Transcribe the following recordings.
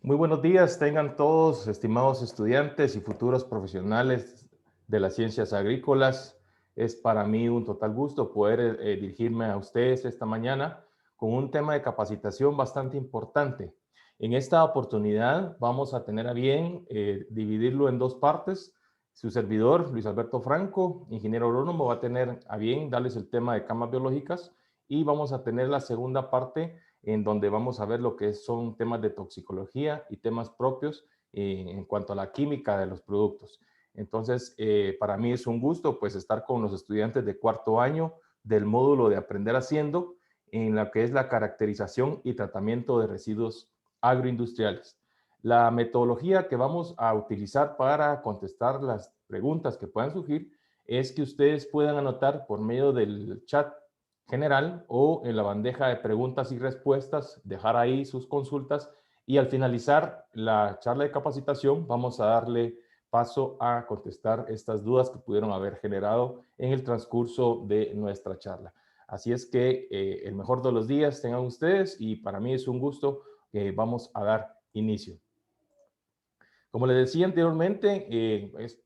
Muy buenos días, tengan todos, estimados estudiantes y futuros profesionales de las ciencias agrícolas. Es para mí un total gusto poder dirigirme a ustedes esta mañana con un tema de capacitación bastante importante. En esta oportunidad vamos a tener a bien dividirlo en dos partes. Su servidor, Luis Alberto Franco, ingeniero agrónomo, va a tener a bien darles el tema de camas biológicas y vamos a tener la segunda parte en donde vamos a ver lo que son temas de toxicología y temas propios en cuanto a la química de los productos. Entonces, para mí es un gusto pues estar con los estudiantes de cuarto año del módulo de Aprender Haciendo en lo que es la caracterización y tratamiento de residuos agroindustriales. La metodología que vamos a utilizar para contestar las preguntas que puedan surgir es que ustedes puedan anotar por medio del chat general o en la bandeja de preguntas y respuestas, dejar ahí sus consultas y al finalizar la charla de capacitación vamos a darle paso a contestar estas dudas que pudieron haber generado en el transcurso de nuestra charla. Así es que el mejor de los días tengan ustedes y para mí es un gusto que vamos a dar inicio. Como les decía anteriormente, es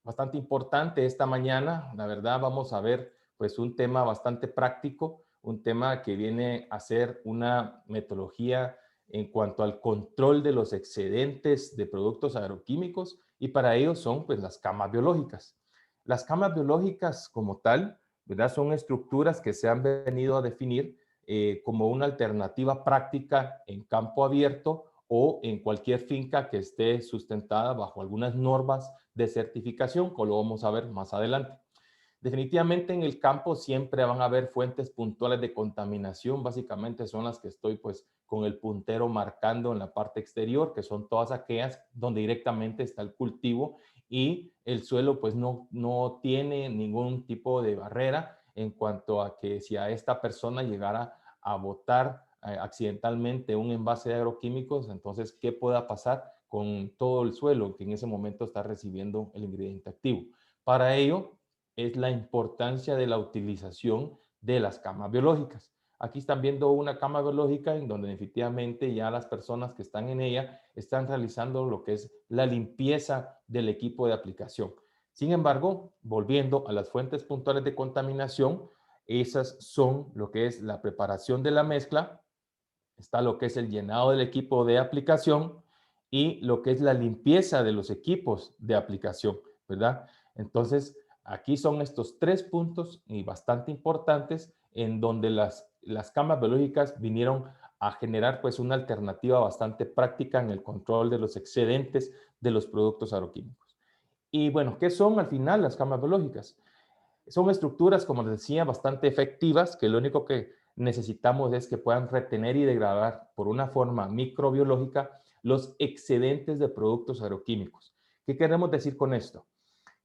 bastante importante esta mañana. La verdad, vamos a ver pues un tema bastante práctico, un tema que viene a ser una metodología en cuanto al control de los excedentes de productos agroquímicos y para ello son pues las camas biológicas. Las camas biológicas como tal, ¿verdad? Son estructuras que se han venido a definir como una alternativa práctica en campo abierto o en cualquier finca que esté sustentada bajo algunas normas de certificación, como lo vamos a ver más adelante. Definitivamente en el campo siempre van a haber fuentes puntuales de contaminación, básicamente son las que estoy pues con el puntero marcando en la parte exterior, que son todas aquellas donde directamente está el cultivo y el suelo pues no tiene ningún tipo de barrera en cuanto a que si a esta persona llegara a botar accidentalmente un envase de agroquímicos, entonces, ¿qué pueda pasar con todo el suelo que en ese momento está recibiendo el ingrediente activo? Para ello, es la importancia de la utilización de las camas biológicas. Aquí están viendo una cama biológica en donde definitivamente ya las personas que están en ella están realizando lo que es la limpieza del equipo de aplicación. Sin embargo, volviendo a las fuentes puntuales de contaminación, esas son lo que es la preparación de la mezcla, está lo que es el llenado del equipo de aplicación y lo que es la limpieza de los equipos de aplicación, ¿verdad? Entonces, aquí son estos tres puntos y bastante importantes en donde las camas biológicas vinieron a generar pues una alternativa bastante práctica en el control de los excedentes de los productos agroquímicos. Y bueno, ¿qué son al final las camas biológicas? Son estructuras, como les decía, bastante efectivas, que lo único que necesitamos es que puedan retener y degradar por una forma microbiológica los excedentes de productos agroquímicos. ¿Qué queremos decir con esto?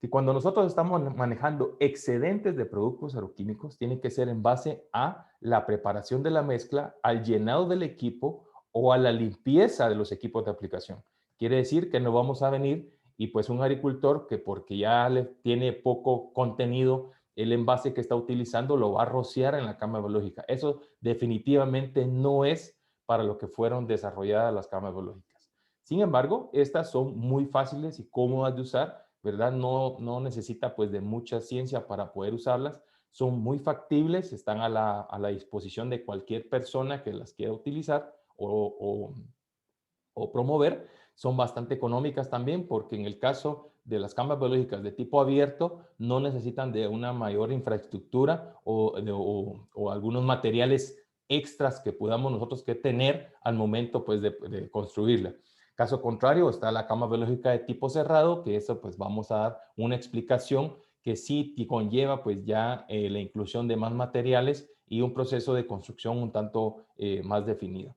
Que cuando nosotros estamos manejando excedentes de productos agroquímicos, tiene que ser en base a la preparación de la mezcla, al llenado del equipo o a la limpieza de los equipos de aplicación. Quiere decir que no vamos a venir y pues un agricultor que porque ya le tiene poco contenido el envase que está utilizando lo va a rociar en la cama biológica. Eso definitivamente no es para lo que fueron desarrolladas las camas biológicas. Sin embargo, estas son muy fáciles y cómodas de usar, ¿verdad? No necesita pues de mucha ciencia para poder usarlas. Son muy factibles, están a la disposición de cualquier persona que las quiera utilizar o promover. Son bastante económicas también porque en el caso de las camas biológicas de tipo abierto no necesitan de una mayor infraestructura o algunos materiales extras que podamos nosotros que tener al momento pues de construirla. Caso contrario, está la cama biológica de tipo cerrado, que eso pues vamos a dar una explicación que sí conlleva pues ya la inclusión de más materiales y un proceso de construcción un tanto más definido.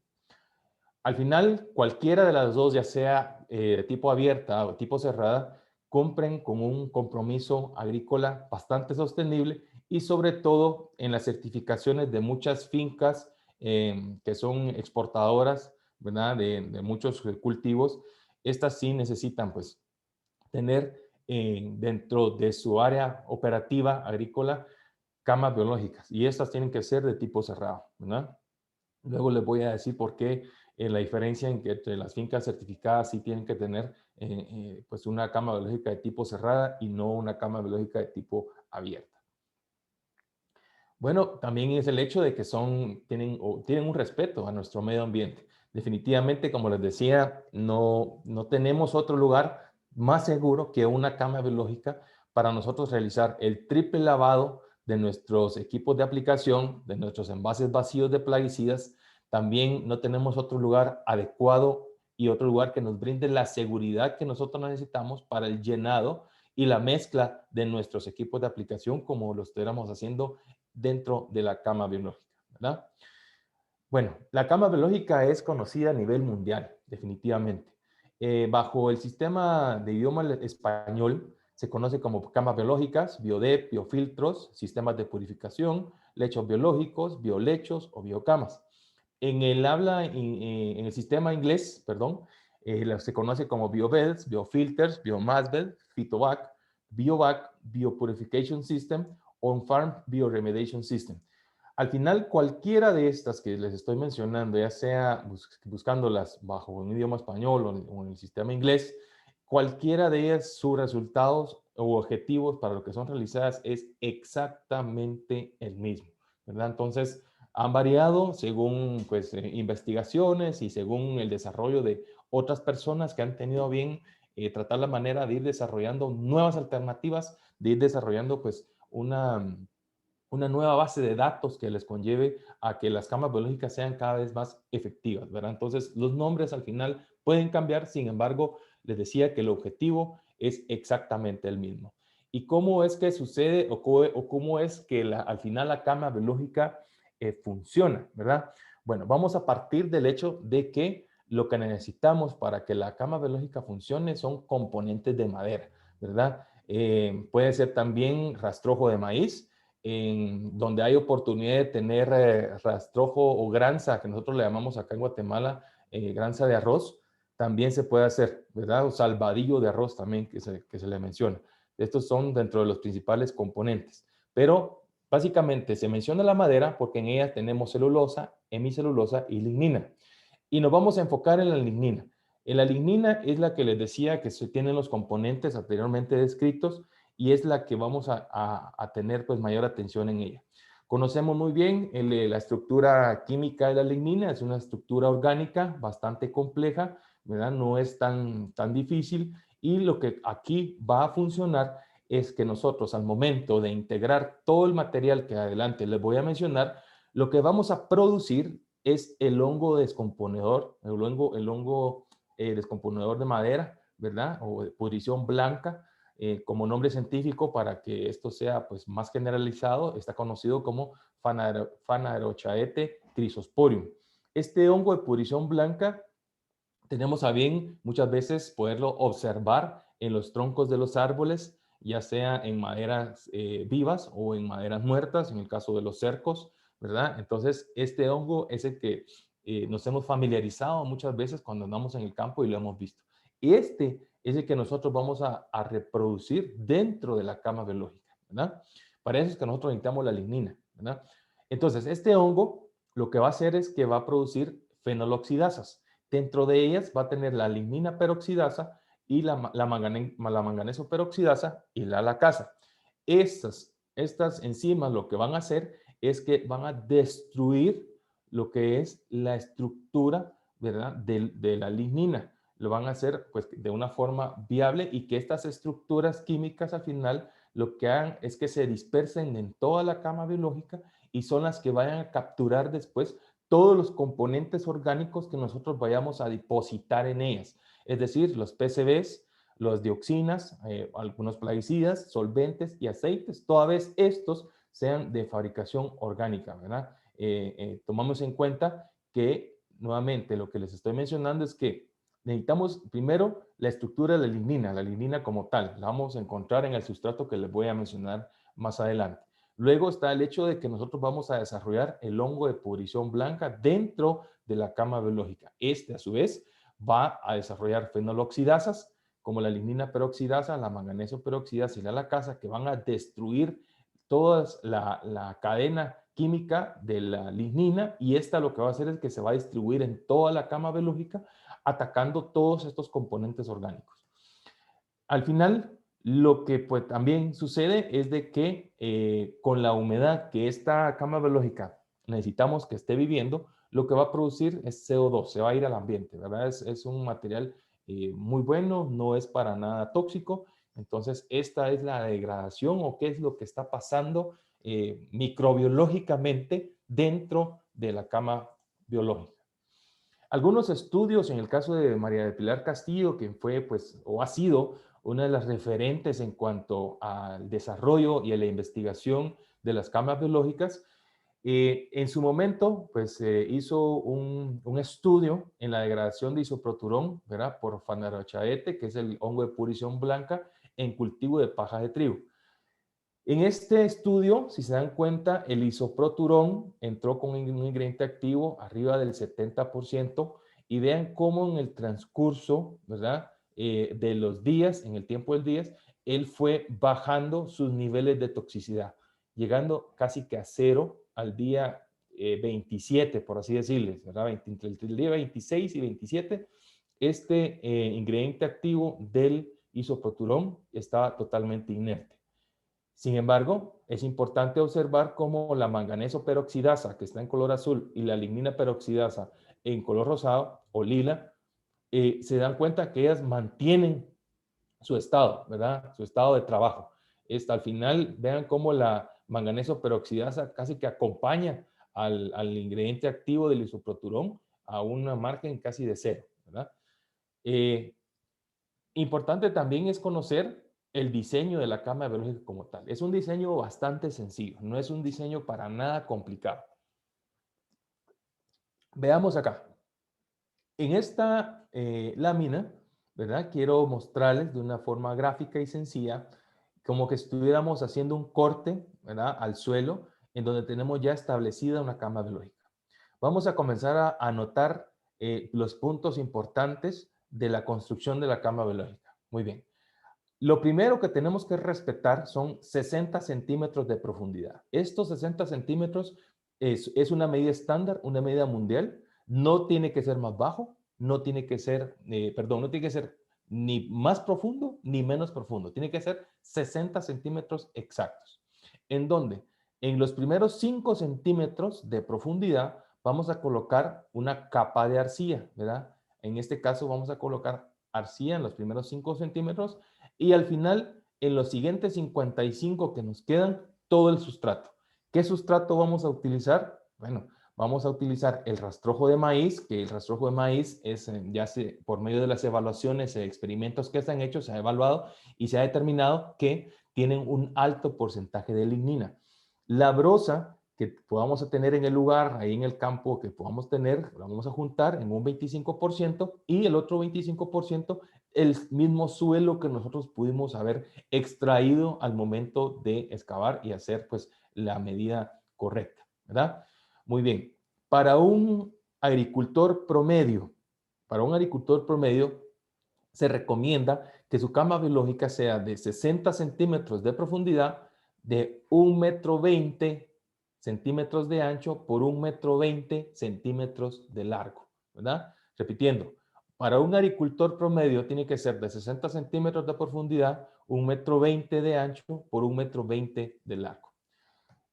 Al final, cualquiera de las dos, ya sea tipo abierta o tipo cerrada, cumplen con un compromiso agrícola bastante sostenible y sobre todo en las certificaciones de muchas fincas que son exportadoras, ¿verdad? De muchos cultivos. Estas sí necesitan pues tener dentro de su área operativa agrícola camas biológicas y estas tienen que ser de tipo cerrado, ¿verdad? Luego les voy a decir por qué La diferencia en que entre las fincas certificadas sí tienen que tener pues una cama biológica de tipo cerrada y no una cama biológica de tipo abierta. Bueno, también es el hecho de que tienen un respeto a nuestro medio ambiente. Definitivamente, como les decía, no tenemos otro lugar más seguro que una cama biológica para nosotros realizar el triple lavado de nuestros equipos de aplicación, de nuestros envases vacíos de plaguicidas. También no tenemos otro lugar adecuado y otro lugar que nos brinde la seguridad que nosotros necesitamos para el llenado y la mezcla de nuestros equipos de aplicación como lo estuviéramos haciendo dentro de la cama biológica, ¿verdad? Bueno, la cama biológica es conocida a nivel mundial, definitivamente. Bajo el sistema de idioma español se conoce como camas biológicas, biodep, biofiltros, sistemas de purificación, lechos biológicos, biolechos o biocamas. En el sistema inglés, perdón, se conoce como biobeds, biofilters, biomassbed, phytovac, biovac, biopurification system, on-farm bioremediation system. Al final, cualquiera de estas que les estoy mencionando, ya sea buscándolas bajo un idioma español o en el sistema inglés, cualquiera de ellas, sus resultados o objetivos para lo que son realizadas es exactamente el mismo, ¿verdad? Entonces, han variado según pues, investigaciones y según el desarrollo de otras personas que han tenido bien tratar la manera de ir desarrollando nuevas alternativas, de ir desarrollando pues una nueva base de datos que les conlleve a que las camas biológicas sean cada vez más efectivas, ¿verdad? Entonces, los nombres al final pueden cambiar, sin embargo, les decía que el objetivo es exactamente el mismo. ¿Y cómo es que sucede o cómo es que al final la cama biológica funciona, ¿verdad? Bueno, vamos a partir del hecho de que lo que necesitamos para que la cama biológica funcione son componentes de madera, ¿verdad? Puede ser también rastrojo de maíz, donde hay oportunidad de tener rastrojo o granza, que nosotros le llamamos acá en Guatemala granza de arroz, también se puede hacer, ¿verdad? O salvadillo de arroz también que se le menciona. Estos son dentro de los principales componentes. Pero básicamente se menciona la madera porque en ella tenemos celulosa, hemicelulosa y lignina. Y nos vamos a enfocar en la lignina. La lignina es la que les decía que se tienen los componentes anteriormente descritos y es la que vamos a tener pues mayor atención en ella. Conocemos muy bien la estructura química de la lignina, es una estructura orgánica bastante compleja, ¿verdad? No es tan difícil y lo que aquí va a funcionar es que nosotros al momento de integrar todo el material que adelante les voy a mencionar, lo que vamos a producir es el hongo descomponedor, el hongo descomponedor de madera, ¿verdad? O de pudrición blanca, como nombre científico para que esto sea pues, más generalizado, está conocido como Phanerochaete chrysosporium. Este hongo de pudrición blanca tenemos a bien muchas veces poderlo observar en los troncos de los árboles, ya sea en maderas vivas o en maderas muertas, en el caso de los cercos, ¿verdad? Entonces, este hongo es el que nos hemos familiarizado muchas veces cuando andamos en el campo y lo hemos visto. Y este es el que nosotros vamos a reproducir dentro de la cama biológica, ¿verdad? Para eso es que nosotros necesitamos la lignina, ¿verdad? Entonces, este hongo lo que va a hacer es que va a producir fenoloxidasas. Dentro de ellas va a tener la lignina peroxidasa y la manganeso peroxidasa y la lacasa. Estas enzimas lo que van a hacer es que van a destruir lo que es la estructura, ¿verdad? de la lignina. Lo van a hacer pues, de una forma viable y que estas estructuras químicas al final lo que hagan es que se dispersen en toda la cama biológica y son las que vayan a capturar después todos los componentes orgánicos que nosotros vayamos a depositar en ellas. Es decir, los PCBs, las dioxinas, algunos plaguicidas, solventes y aceites, toda vez estos sean de fabricación orgánica, ¿verdad? Tomamos en cuenta que, nuevamente, lo que les estoy mencionando es que necesitamos primero la estructura de la lignina como tal, la vamos a encontrar en el sustrato que les voy a mencionar más adelante. Luego está el hecho de que nosotros vamos a desarrollar el hongo de pudrición blanca dentro de la cama biológica. Este, a su vez, va a desarrollar fenoloxidasas, como la lignina peroxidasa, la manganeso peroxidasa y la lacasa, que van a destruir toda la cadena química de la lignina, y esta lo que va a hacer es que se va a distribuir en toda la cama biológica, atacando todos estos componentes orgánicos. Al final, lo que pues también sucede es de que con la humedad que esta cama biológica necesitamos que esté viviendo, lo que va a producir es CO2, se va a ir al ambiente, ¿verdad? Es un material muy bueno, no es para nada tóxico. Entonces, esta es la degradación o qué es lo que está pasando microbiológicamente dentro de la cama biológica. Algunos estudios, en el caso de María de Pilar Castillo, que fue pues o ha sido una de las referentes en cuanto al desarrollo y a la investigación de las camas biológicas, en su momento pues hizo un estudio en la degradación de isoproturón, ¿verdad? Por Phanerochaete, que es el hongo de pudrición blanca, en cultivo de paja de trigo. En este estudio, si se dan cuenta, el isoproturón entró con un ingrediente activo arriba del 70%, y vean cómo en el transcurso, ¿verdad? De los días, en el tiempo del día, él fue bajando sus niveles de toxicidad, llegando casi que a cero al día 27, por así decirles, ¿verdad? Entre el día 26 y 27, este ingrediente activo del isoproturón estaba totalmente inerte. Sin embargo, es importante observar cómo la manganeso peroxidasa, que está en color azul, y la lignina peroxidasa en color rosado o lila, se dan cuenta que ellas mantienen su estado, ¿verdad? Su estado de trabajo. Al final, vean cómo la manganeso peroxidasa casi que acompaña al ingrediente activo del isoproturón a una margen casi de cero, ¿verdad? Eh, Importante también es conocer el diseño de la cama biológica como tal. Es un diseño bastante sencillo, no es un diseño para nada complicado. Veamos acá. En esta lámina, ¿verdad? Quiero mostrarles de una forma gráfica y sencilla, como que estuviéramos haciendo un corte, ¿verdad? Al suelo, en donde tenemos ya establecida una cama biológica. Vamos a comenzar a anotar los puntos importantes de la construcción de la cama biológica. Muy bien. Lo primero que tenemos que respetar son 60 centímetros de profundidad. Estos 60 centímetros es una medida estándar, una medida mundial. No tiene que ser más bajo, no tiene que ser, no tiene que ser ni más profundo ni menos profundo. Tiene que ser 60 centímetros exactos. ¿En dónde? En los primeros 5 centímetros de profundidad vamos a colocar una capa de arcilla, ¿verdad? En este caso vamos a colocar arcilla en los primeros 5 centímetros, y al final, en los siguientes 55 que nos quedan, todo el sustrato. ¿Qué sustrato vamos a utilizar? Bueno, vamos a utilizar el rastrojo de maíz, que el rastrojo de maíz es, por medio de las evaluaciones e experimentos que se han hecho, se ha evaluado y se ha determinado que tienen un alto porcentaje de lignina. La brosa que podamos tener en el lugar, ahí en el campo que podamos tener, la vamos a juntar en un 25%, y el otro 25% el mismo suelo que nosotros pudimos haber extraído al momento de excavar y hacer pues la medida correcta, ¿verdad? Muy bien. Para un agricultor promedio, se recomienda que su cama biológica sea de 60 centímetros de profundidad, de 1,20 m centímetros de ancho por 1,20 m centímetros de largo, ¿verdad? Repitiendo, para un agricultor promedio tiene que ser de 60 centímetros de profundidad, 1,20 m de ancho por 1,20 m de largo.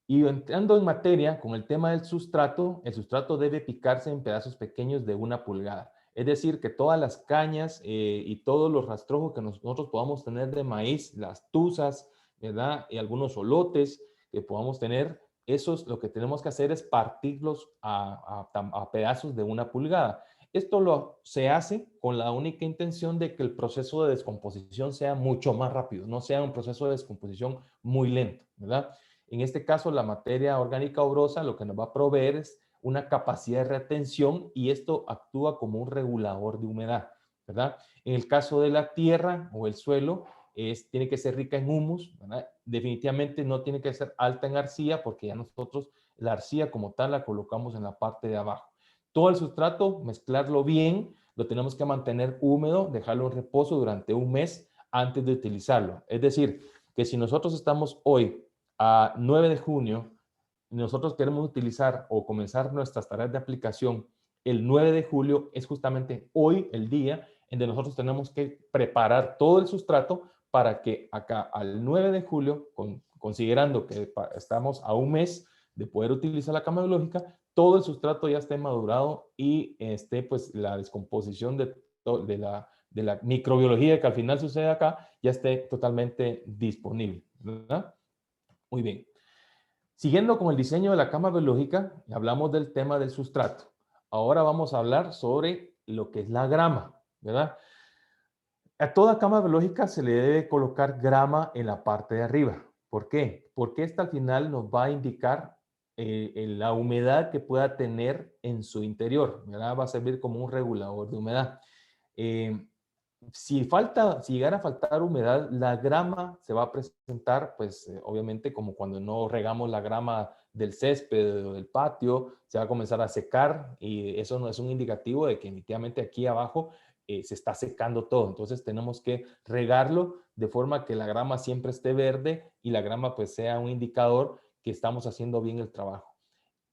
Y entrando en materia con el tema del sustrato, el sustrato debe picarse en pedazos pequeños de 1 pulgada. Es decir, que todas las cañas y todos los rastrojos que nosotros podamos tener de maíz, las tuzas, ¿verdad? Y algunos olotes que podamos tener, esos lo que tenemos que hacer es partirlos a pedazos de 1 pulgada. Esto se hace con la única intención de que el proceso de descomposición sea mucho más rápido, no sea un proceso de descomposición muy lento, ¿verdad? En este caso, la materia orgánica obrosa lo que nos va a proveer es una capacidad de retención, y esto actúa como un regulador de humedad, ¿verdad? En el caso de la tierra o el suelo, tiene que ser rica en humus, ¿verdad? Definitivamente no tiene que ser alta en arcilla, porque ya nosotros la arcilla como tal la colocamos en la parte de abajo. Todo el sustrato, mezclarlo bien, lo tenemos que mantener húmedo, dejarlo en reposo durante 1 mes antes de utilizarlo. Es decir, que si nosotros estamos hoy a 9 de junio, nosotros queremos utilizar o comenzar nuestras tareas de aplicación el 9 de julio, es justamente hoy el día en que nosotros tenemos que preparar todo el sustrato para que acá al 9 de julio, considerando que estamos a un mes de poder utilizar la cama biológica, todo el sustrato ya esté madurado y esté pues la descomposición de la microbiología que al final sucede acá ya esté totalmente disponible, ¿verdad? Muy bien. Siguiendo con el diseño de la cama biológica, hablamos del tema del sustrato. Ahora vamos a hablar sobre lo que es la grama, ¿verdad? A toda cama biológica se le debe colocar grama en la parte de arriba. ¿Por qué? Porque esta al final nos va a indicar la humedad que pueda tener en su interior, ¿verdad? Va a servir como un regulador de humedad. Eh, si llegara a faltar humedad, la grama se va a presentar, pues obviamente como cuando no regamos la grama del césped o del patio, se va a comenzar a secar y eso no es un indicativo de que definitivamente aquí abajo se está secando todo. Entonces tenemos que regarlo de forma que la grama siempre esté verde y la grama pues sea un indicador que estamos haciendo bien el trabajo.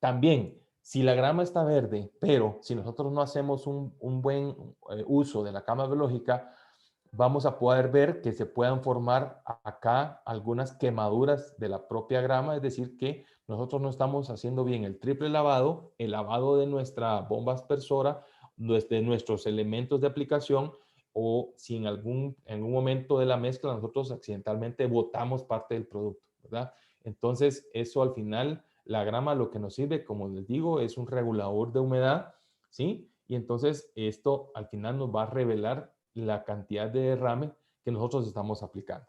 También, si la grama está verde, pero si nosotros no hacemos un buen uso de la cama biológica, vamos a poder ver que se puedan formar acá algunas quemaduras de la propia grama, es decir, que nosotros no estamos haciendo bien el triple lavado, el lavado de nuestra bomba aspersora, de nuestros elementos de aplicación, o si en algún momento de la mezcla nosotros accidentalmente botamos parte del producto, ¿verdad? Entonces, eso al final la grama lo que nos sirve, como les digo, es un regulador de humedad, ¿sí? Y entonces esto al final nos va a revelar la cantidad de derrame que nosotros estamos aplicando.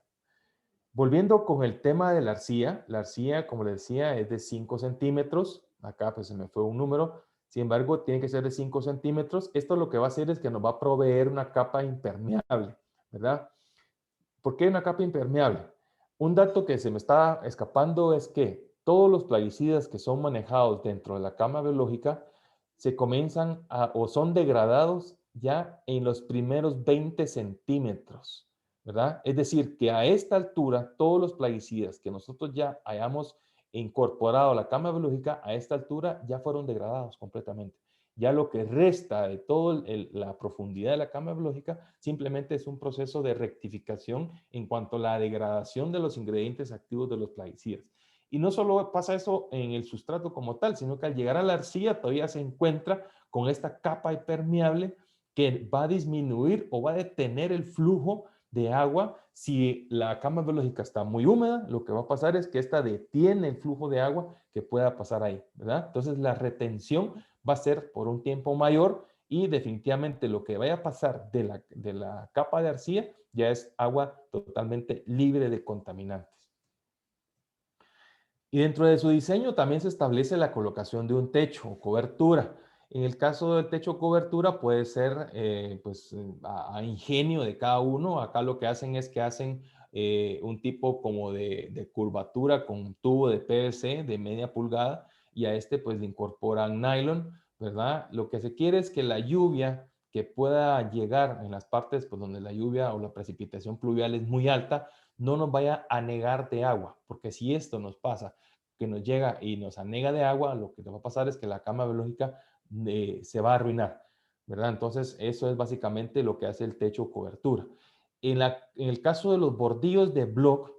Volviendo con el tema de la arcilla, como les decía, es de 5 centímetros. Acá pues se me fue un número. Sin embargo, tiene que ser de 5 centímetros. Esto lo que va a hacer es que nos va a proveer una capa impermeable, ¿verdad? ¿Por qué una capa impermeable? Un dato que se me está escapando es que todos los plaguicidas que son manejados dentro de la cama biológica se comienzan o son degradados ya en los primeros 20 centímetros, ¿verdad? Es decir, que a esta altura todos los plaguicidas que nosotros ya hayamos incorporado a la cama biológica, a esta altura ya fueron degradados completamente. Ya lo que resta de toda la profundidad de la cama biológica simplemente es un proceso de rectificación en cuanto a la degradación de los ingredientes activos de los plaguicidas. Y no solo pasa eso en el sustrato como tal, sino que al llegar a la arcilla todavía se encuentra con esta capa impermeable que va a disminuir o va a detener el flujo de agua. Si la cama biológica está muy húmeda, lo que va a pasar es que esta detiene el flujo de agua que pueda pasar ahí, ¿verdad? Entonces la retención va a ser por un tiempo mayor y definitivamente lo que vaya a pasar de la capa de arcilla ya es agua totalmente libre de contaminantes. Y dentro de su diseño también se establece la colocación de un techo o cobertura. En el caso del techo o cobertura puede ser pues a ingenio de cada uno. Acá lo que hacen es que hacen un tipo como de curvatura con un tubo de PVC de media pulgada y a este pues le incorporan nylon, ¿verdad? Lo que se quiere es que la lluvia que pueda llegar en las partes pues, donde la lluvia o la precipitación pluvial es muy alta, no nos vaya a negar de agua, porque si esto nos pasa, que nos llega y nos anega de agua, lo que nos va a pasar es que la cama biológica se va a arruinar, ¿verdad? Entonces, eso es básicamente lo que hace el techo o cobertura. En el caso de los bordillos de block,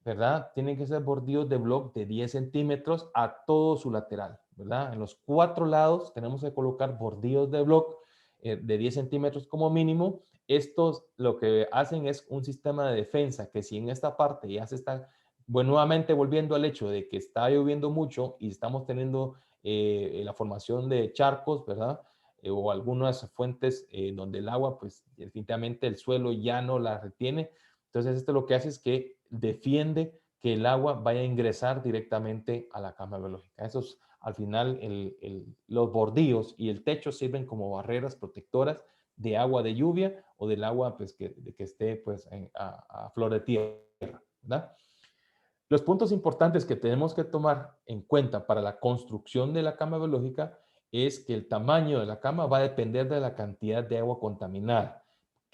¿verdad? Tienen que ser bordillos de block de 10 centímetros a todo su lateral, ¿verdad? En los 4 lados tenemos que colocar bordillos de block de 10 centímetros como mínimo. Estos lo que hacen es un sistema de defensa que si en esta parte ya se está, bueno, nuevamente volviendo al hecho de que está lloviendo mucho y estamos teniendo la formación de charcos, ¿verdad? O algunas fuentes donde el agua, pues definitivamente el suelo ya no la retiene. Entonces esto lo que hace es que defiende que el agua vaya a ingresar directamente a la cama biológica. Eso es, al final, los bordillos y el techo sirven como barreras protectoras de agua de lluvia o del agua pues, que esté pues, a flor de tierra, ¿verdad? Los puntos importantes que tenemos que tomar en cuenta para la construcción de la cama biológica es que el tamaño de la cama va a depender de la cantidad de agua contaminada.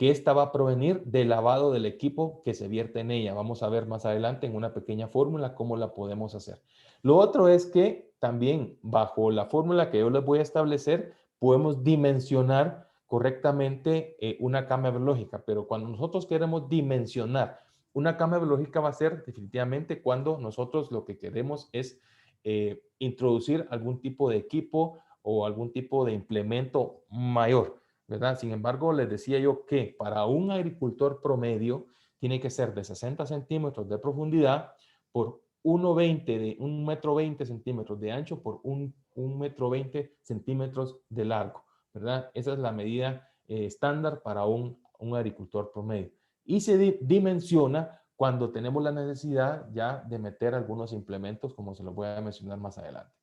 que esta va a provenir del lavado del equipo que se vierte en ella. Vamos a ver más adelante en una pequeña fórmula cómo la podemos hacer. Lo otro es que también bajo la fórmula que yo les voy a establecer, podemos dimensionar correctamente una cama biológica, pero cuando nosotros queremos dimensionar una cama biológica va a ser definitivamente cuando nosotros lo que queremos es introducir algún tipo de equipo o algún tipo de implemento mayor, ¿verdad? Sin embargo, les decía yo que para un agricultor promedio tiene que ser de 60 centímetros de profundidad por 1,20 de 1,20 centímetros de ancho por 1,20 centímetros de largo, ¿verdad? Esa es la medida estándar para un agricultor promedio. Y se dimensiona cuando tenemos la necesidad ya de meter algunos implementos, como se los voy a mencionar más adelante.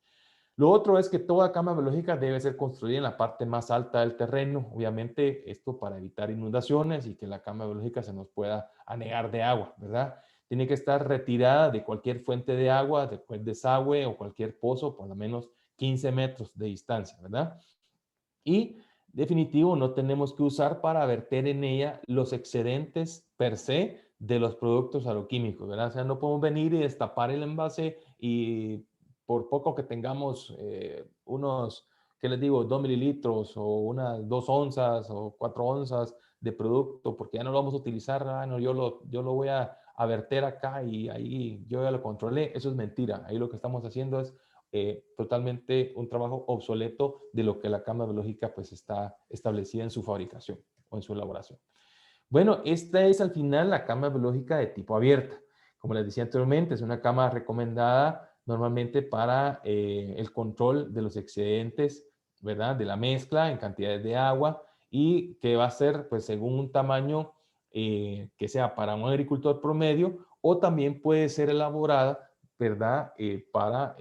Lo otro es que toda cama biológica debe ser construida en la parte más alta del terreno. Obviamente, esto para evitar inundaciones y que la cama biológica se nos pueda anegar de agua, ¿verdad? Tiene que estar retirada de cualquier fuente de agua, de cualquier desagüe o cualquier pozo, por lo menos 15 metros de distancia, ¿verdad? Y definitivo, no tenemos que usar para verter en ella los excedentes per se de los productos agroquímicos, ¿verdad? O sea, no podemos venir y destapar el envase y por poco que tengamos unos, ¿qué les digo? 2 mililitros o unas 2 onzas o 4 onzas de producto, porque ya no lo vamos a utilizar, no, yo lo voy a verter acá y ahí yo ya lo controlé. Eso es mentira. Ahí lo que estamos haciendo es totalmente un trabajo obsoleto de lo que la cama biológica pues está establecida en su fabricación o en su elaboración. Bueno, esta es al final la cama biológica de tipo abierta. Como les decía anteriormente, es una cama recomendada normalmente para el control de los excedentes, ¿verdad? De la mezcla en cantidades de agua y que va a ser pues según un tamaño que sea para un agricultor promedio o también puede ser elaborada, ¿verdad? Para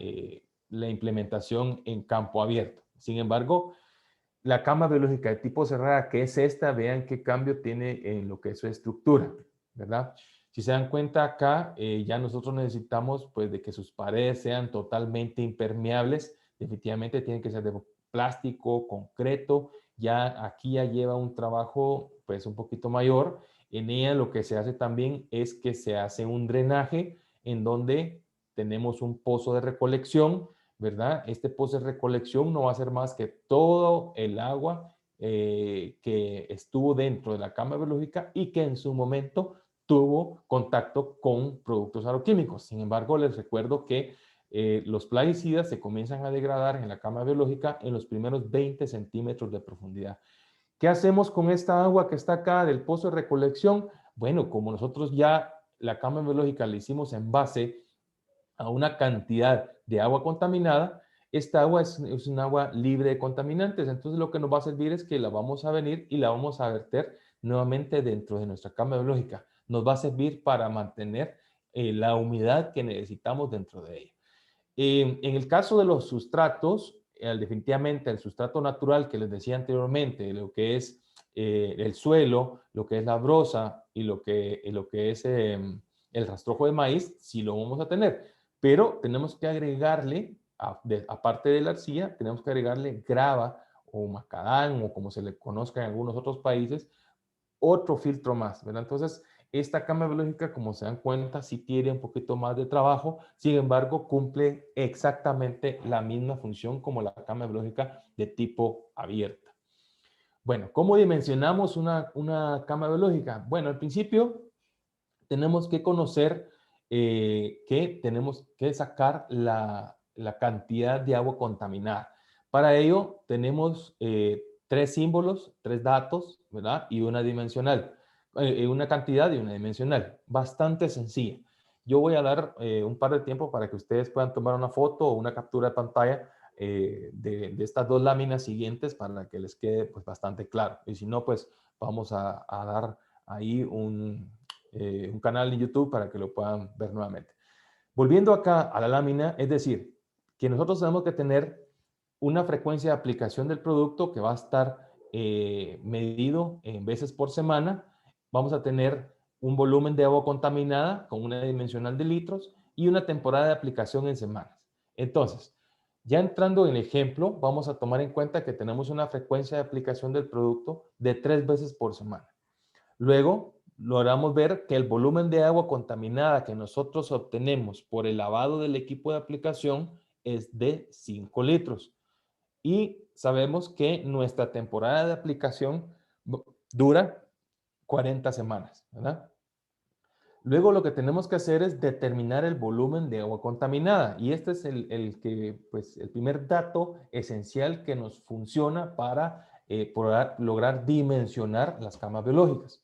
la implementación en campo abierto. Sin embargo, la cama biológica de tipo cerrada, que es esta, vean qué cambio tiene en lo que es su estructura, ¿verdad? Si se dan cuenta acá, ya nosotros necesitamos pues de que sus paredes sean totalmente impermeables, definitivamente tienen que ser de plástico, concreto, ya aquí ya lleva un trabajo pues un poquito mayor. En ella lo que se hace también es que se hace un drenaje en donde tenemos un pozo de recolección, ¿verdad? Este pozo de recolección no va a ser más que todo el agua que estuvo dentro de la cama biológica y que en su momento tuvo contacto con productos agroquímicos. Sin embargo, les recuerdo que los plaguicidas se comienzan a degradar en la cama biológica en los primeros 20 centímetros de profundidad. ¿Qué hacemos con esta agua que está acá del pozo de recolección? Bueno, como nosotros ya la cama biológica la hicimos en base a una cantidad de agua contaminada, esta agua es un agua libre de contaminantes. Entonces lo que nos va a servir es que la vamos a venir y la vamos a verter nuevamente dentro de nuestra cama biológica. Nos va a servir para mantener la humedad que necesitamos dentro de ella. En el caso de los sustratos, definitivamente el sustrato natural que les decía anteriormente, lo que es el suelo, lo que es la brosa y lo que es el rastrojo de maíz, sí lo vamos a tener. Pero tenemos que agregarle, aparte de la arcilla, tenemos que agregarle grava o macadam o como se le conozca en algunos otros países, otro filtro más, ¿verdad? Entonces, esta cama biológica, como se dan cuenta, sí tiene un poquito más de trabajo, sin embargo, cumple exactamente la misma función como la cama biológica de tipo abierta. Bueno, ¿cómo dimensionamos una cama biológica? Bueno, al principio tenemos que conocer que tenemos que sacar la cantidad de agua contaminada. Para ello tenemos tres símbolos, tres datos, ¿verdad? Y una dimensional, una cantidad y una dimensional. Bastante sencilla. Yo voy a dar un par de tiempo para que ustedes puedan tomar una foto o una captura de pantalla de estas dos láminas siguientes para que les quede pues, bastante claro. Y si no, pues vamos a dar ahí un canal en YouTube para que lo puedan ver nuevamente. Volviendo acá a la lámina, es decir, que nosotros tenemos que tener una frecuencia de aplicación del producto que va a estar medido en veces por semana. Vamos a tener un volumen de agua contaminada con una dimensional de litros y una temporada de aplicación en semanas. Entonces, ya entrando en el ejemplo, vamos a tomar en cuenta que tenemos una frecuencia de aplicación del producto de 3 veces por semana. Luego, logramos ver que el volumen de agua contaminada que nosotros obtenemos por el lavado del equipo de aplicación es de 5 litros. Y sabemos que nuestra temporada de aplicación dura 40 semanas, ¿verdad? Luego lo que tenemos que hacer es determinar el volumen de agua contaminada. Y este es pues, el primer dato esencial que nos funciona para lograr dimensionar las camas biológicas.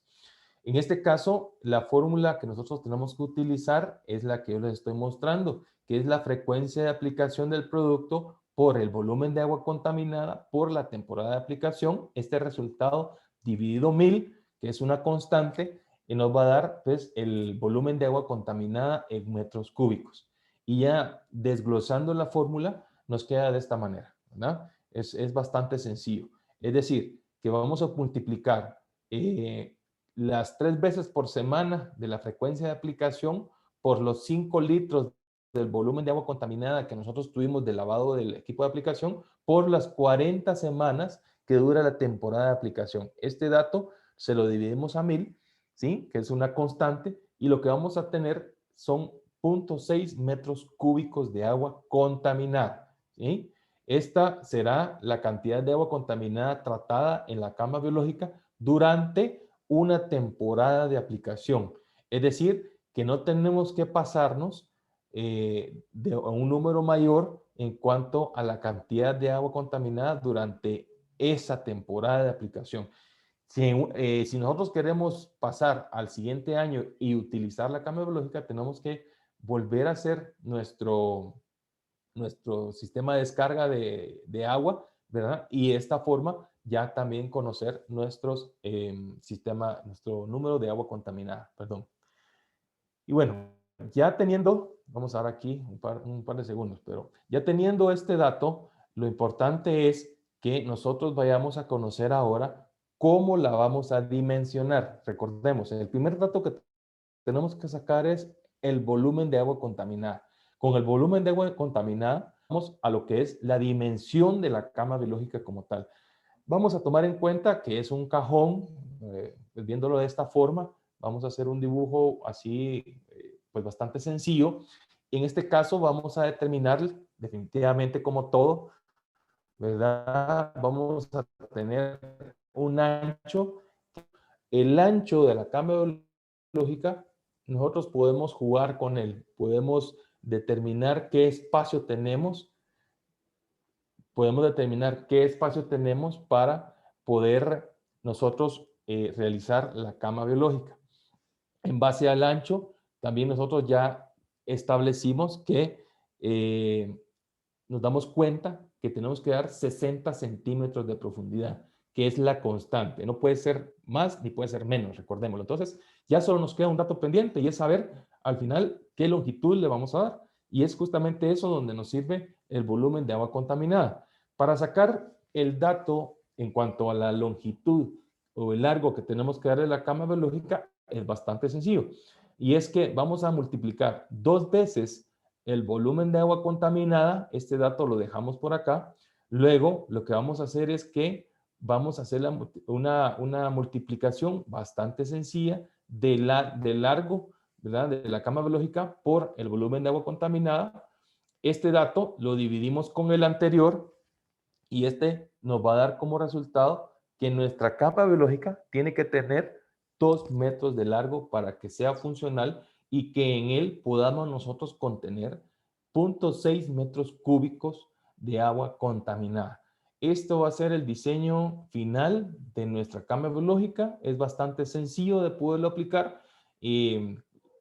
En este caso, la fórmula que nosotros tenemos que utilizar es la que yo les estoy mostrando, que es la frecuencia de aplicación del producto por el volumen de agua contaminada por la temporada de aplicación. Este resultado dividido 1000, que es una constante, y nos va a dar pues, el volumen de agua contaminada en metros cúbicos. Y ya desglosando la fórmula, nos queda de esta manera, ¿verdad? Es bastante sencillo. Es decir, que vamos a multiplicar las 3 veces por semana de la frecuencia de aplicación por los 5 litros del volumen de agua contaminada que nosotros tuvimos de lavado del equipo de aplicación por las 40 semanas que dura la temporada de aplicación. Este dato se lo dividimos a 1000, ¿sí? Que es una constante, y lo que vamos a tener son 0.6 metros cúbicos de agua contaminada, ¿sí? Esta será la cantidad de agua contaminada tratada en la cama biológica durante una temporada de aplicación. Es decir, que no tenemos que pasarnos de un número mayor en cuanto a la cantidad de agua contaminada durante esa temporada de aplicación. Si nosotros queremos pasar al siguiente año y utilizar la cama biológica, tenemos que volver a hacer nuestro sistema de descarga de agua, ¿verdad? Y de esta forma ya también conocer nuestro número de agua contaminada, perdón. Y bueno, ya teniendo, vamos a ver aquí un par de segundos, pero ya teniendo este dato, lo importante es que nosotros vayamos a conocer ahora cómo la vamos a dimensionar. Recordemos, el primer dato que tenemos que sacar es el volumen de agua contaminada. Con el volumen de agua contaminada, vamos a lo que es la dimensión de la cama biológica como tal. Vamos a tomar en cuenta que es un cajón, pues viéndolo de esta forma, vamos a hacer un dibujo así, pues bastante sencillo. En este caso vamos a determinar definitivamente como todo, ¿verdad? Vamos a tener un ancho. El ancho de la cama biológica, nosotros podemos jugar con él, podemos determinar qué espacio tenemos para poder nosotros realizar la cama biológica. En base al ancho, también nosotros ya establecimos que nos damos cuenta que tenemos que dar 60 centímetros de profundidad, que es la constante. No puede ser más ni puede ser menos, recordémoslo. Entonces, ya solo nos queda un dato pendiente y es saber al final qué longitud le vamos a dar. Y es justamente eso donde nos sirve el volumen de agua contaminada. Para sacar el dato en cuanto a la longitud o el largo que tenemos que darle a la cama biológica es bastante sencillo. Y es que vamos a multiplicar 2 veces el volumen de agua contaminada. Este dato lo dejamos por acá. Luego, lo que vamos a hacer es que vamos a hacer una multiplicación bastante sencilla del largo, ¿verdad?, de la cama biológica por el volumen de agua contaminada. Este dato lo dividimos con el anterior y este nos va a dar como resultado que nuestra capa biológica tiene que tener 2 metros de largo para que sea funcional y que en él podamos nosotros contener 0.6 metros cúbicos de agua contaminada. Esto va a ser el diseño final de nuestra cama biológica. Es bastante sencillo de poderlo aplicar.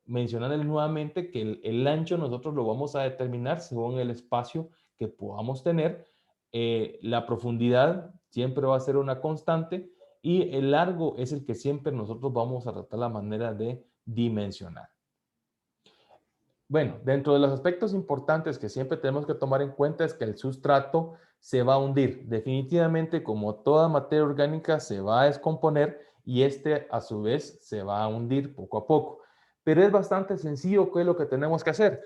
Mencionarles nuevamente que el ancho nosotros lo vamos a determinar según el espacio que podamos tener. La profundidad siempre va a ser una constante y el largo es el que siempre nosotros vamos a tratar la manera de dimensionar. Bueno, dentro de los aspectos importantes que siempre tenemos que tomar en cuenta es que el sustrato se va a hundir. Definitivamente, como toda materia orgánica, se va a descomponer y este a su vez se va a hundir poco a poco. Pero es bastante sencillo qué es lo que tenemos que hacer.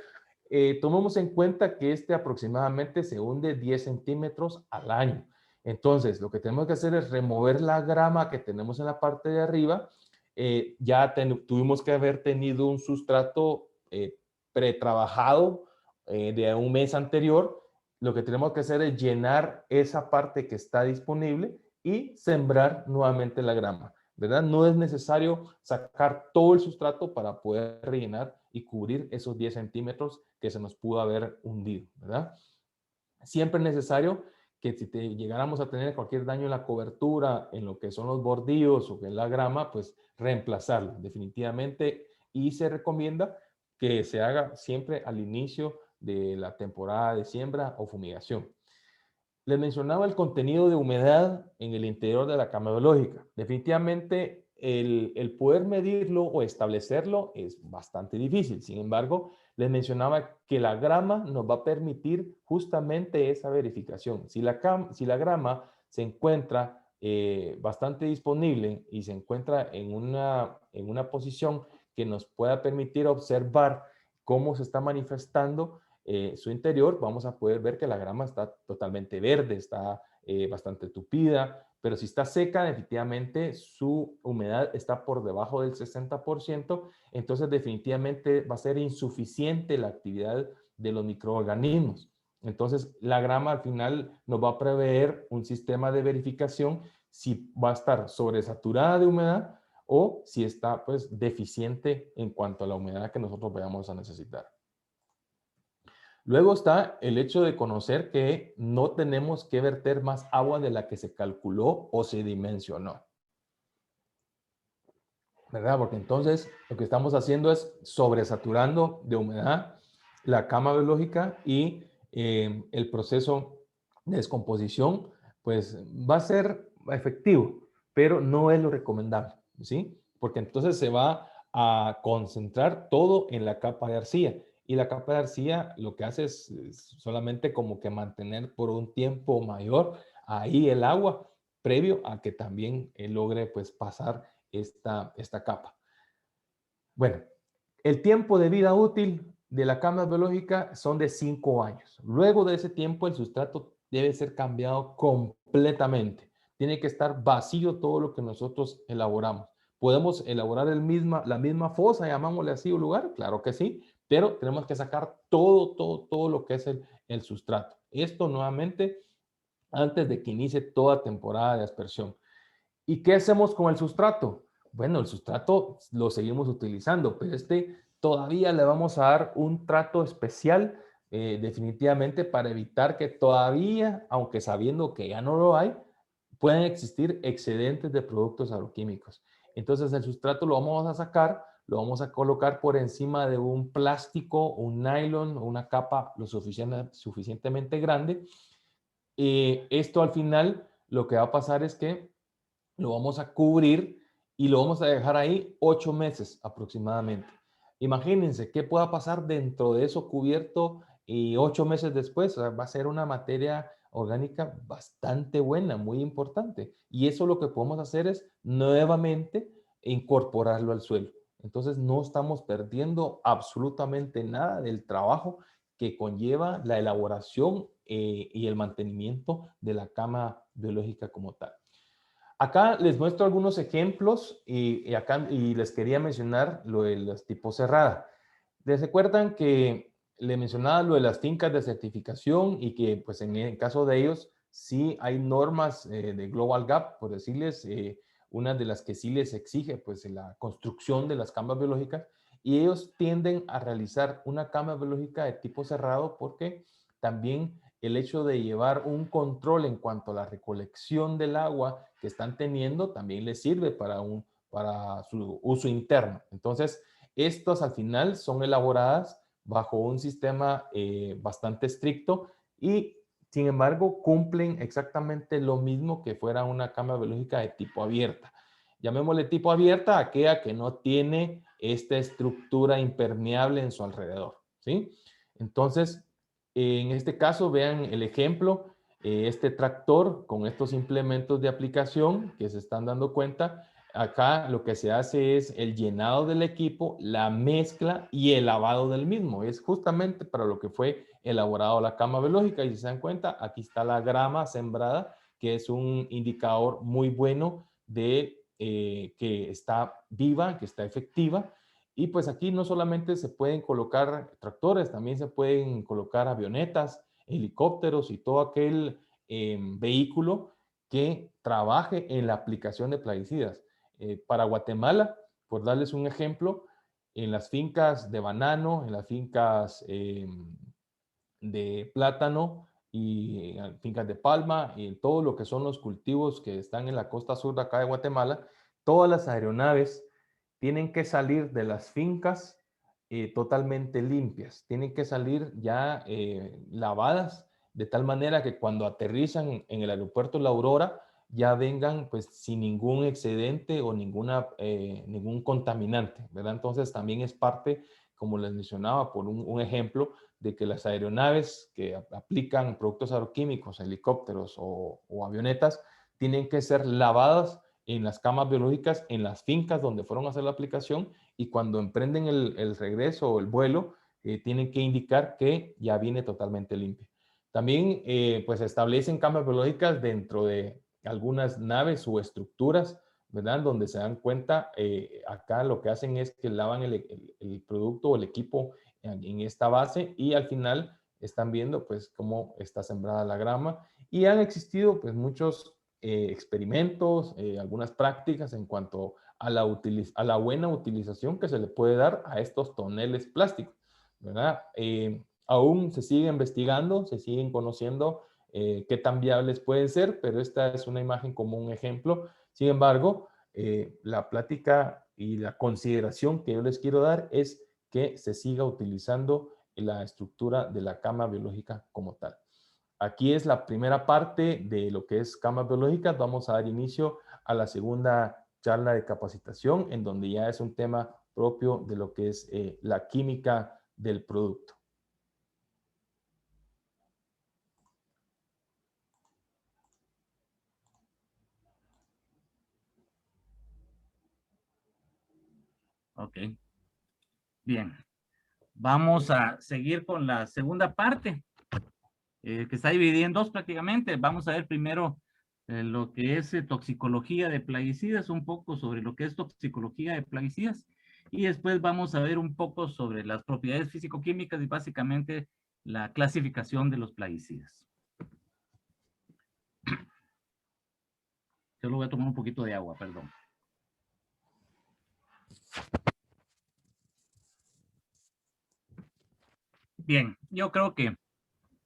Tomemos en cuenta que este aproximadamente se hunde 10 centímetros al año. Entonces, lo que tenemos que hacer es remover la grama que tenemos en la parte de arriba tuvimos que haber tenido un sustrato pretrabajado de un mes anterior. Lo que tenemos que hacer es llenar esa parte que está disponible y sembrar nuevamente la grama, ¿verdad? No es necesario sacar todo el sustrato para poder rellenar y cubrir esos 10 centímetros que se nos pudo haber hundido, ¿verdad? Siempre es necesario que si llegáramos a tener cualquier daño en la cobertura, en lo que son los bordillos o en la grama, pues reemplazarla definitivamente, y se recomienda que se haga siempre al inicio de la temporada de siembra o fumigación. Les mencionaba el contenido de humedad en el interior de la cama biológica. Definitivamente el poder medirlo o establecerlo es bastante difícil. Sin embargo, les mencionaba que la grama nos va a permitir justamente esa verificación. Si la grama se encuentra bastante disponible y se encuentra en una posición que nos pueda permitir observar cómo se está manifestando su interior, vamos a poder ver que la grama está totalmente verde, está bastante tupida, pero si está seca, definitivamente su humedad está por debajo del 60%, entonces definitivamente va a ser insuficiente la actividad de los microorganismos. Entonces, la grama al final nos va a prever un sistema de verificación si va a estar sobresaturada de humedad o si está pues deficiente en cuanto a la humedad que nosotros vayamos a necesitar. Luego está el hecho de conocer que no tenemos que verter más agua de la que se calculó o se dimensionó, ¿verdad? Porque entonces lo que estamos haciendo es sobresaturando de humedad la cama biológica y el proceso de descomposición pues va a ser efectivo, pero no es lo recomendable, ¿sí? Porque entonces se va a concentrar todo en la capa de arcilla. Y la capa de arcilla lo que hace es solamente como que mantener por un tiempo mayor ahí el agua, previo a que también logre pues pasar esta capa. Bueno, el tiempo de vida útil de la cama biológica son de 5 años. Luego de ese tiempo, el sustrato debe ser cambiado completamente. Tiene que estar vacío todo lo que nosotros elaboramos. ¿Podemos elaborar la misma fosa, llamámosle así, o lugar? Claro que sí, pero tenemos que sacar todo lo que es el sustrato. Esto nuevamente antes de que inicie toda temporada de aspersión. ¿Y qué hacemos con el sustrato? Bueno, el sustrato lo seguimos utilizando, pero todavía le vamos a dar un trato especial definitivamente para evitar que todavía, aunque sabiendo que ya no lo hay, pueden existir excedentes de productos agroquímicos. Entonces el sustrato lo vamos a sacar, lo vamos a colocar por encima de un plástico, un nylon, una capa lo suficientemente grande. Esto al final lo que va a pasar es que lo vamos a cubrir y lo vamos a dejar ahí 8 meses aproximadamente. Imagínense qué pueda pasar dentro de eso cubierto y 8 meses después. Va a ser una materia orgánica bastante buena, muy importante. Y eso lo que podemos hacer es nuevamente incorporarlo al suelo. Entonces no estamos perdiendo absolutamente nada del trabajo que conlleva la elaboración y el mantenimiento de la cama biológica como tal. Acá les muestro algunos ejemplos y les quería mencionar lo de los tipos cerrada. ¿Les recuerdan que le mencionaba lo de las fincas de certificación y que pues en el caso de ellos sí hay normas de Global Gap, por decirles, una de las que sí les exige pues la construcción de las camas biológicas, y ellos tienden a realizar una cama biológica de tipo cerrado porque también el hecho de llevar un control en cuanto a la recolección del agua que están teniendo también les sirve para su uso interno. Entonces, estas al final son elaboradas bajo un sistema bastante estricto y sin embargo cumplen exactamente lo mismo que fuera una cama biológica de tipo abierta. Llamémosle tipo abierta a aquella que no tiene esta estructura impermeable en su alrededor, ¿sí? Entonces, en este caso, vean el ejemplo, este tractor con estos implementos de aplicación que se están dando cuenta. Acá lo que se hace es el llenado del equipo, la mezcla y el lavado del mismo. Es justamente para lo que fue elaborado la cama biológica. Y si se dan cuenta, aquí está la grama sembrada, que es un indicador muy bueno de que está viva, que está efectiva. Y pues aquí no solamente se pueden colocar tractores, también se pueden colocar avionetas, helicópteros y todo aquel vehículo que trabaje en la aplicación de plaguicidas. Para Guatemala, por darles un ejemplo, en las fincas de banano, en las fincas de plátano y fincas de palma y todo lo que son los cultivos que están en la costa sur de acá de Guatemala, todas las aeronaves tienen que salir de las fincas totalmente limpias, tienen que salir ya lavadas de tal manera que cuando aterrizan en el aeropuerto La Aurora ya vengan pues sin ningún excedente o ningún contaminante, ¿verdad? Entonces también es parte, como les mencionaba, por un ejemplo, de que las aeronaves que aplican productos agroquímicos, helicópteros o avionetas, tienen que ser lavadas en las camas biológicas, en las fincas donde fueron a hacer la aplicación, y cuando emprenden el regreso o el vuelo, tienen que indicar que ya viene totalmente limpio. También pues establecen camas biológicas dentro de algunas naves o estructuras, ¿verdad? Donde se dan cuenta, acá lo que hacen es que lavan el producto o el equipo en esta base y al final están viendo pues cómo está sembrada la grama, y han existido pues muchos experimentos, algunas prácticas en cuanto a la buena utilización que se le puede dar a estos toneles plásticos, ¿verdad? Aún se sigue investigando, se siguen conociendo qué tan viables pueden ser, pero esta es una imagen como un ejemplo. Sin embargo, la plática y la consideración que yo les quiero dar es que se siga utilizando la estructura de la cama biológica como tal. Aquí es la primera parte de lo que es camas biológicas. Vamos a dar inicio a la segunda charla de capacitación, en donde ya es un tema propio de lo que es la química del producto. Ok, bien. Vamos a seguir con la segunda parte, que está dividida en dos prácticamente. Vamos a ver primero lo que es toxicología de plaguicidas, un poco sobre lo que es toxicología de plaguicidas, y después vamos a ver un poco sobre las propiedades físico-químicas y básicamente la clasificación de los plaguicidas. Yo lo voy a tomar un poquito de agua, perdón. Bien, yo creo que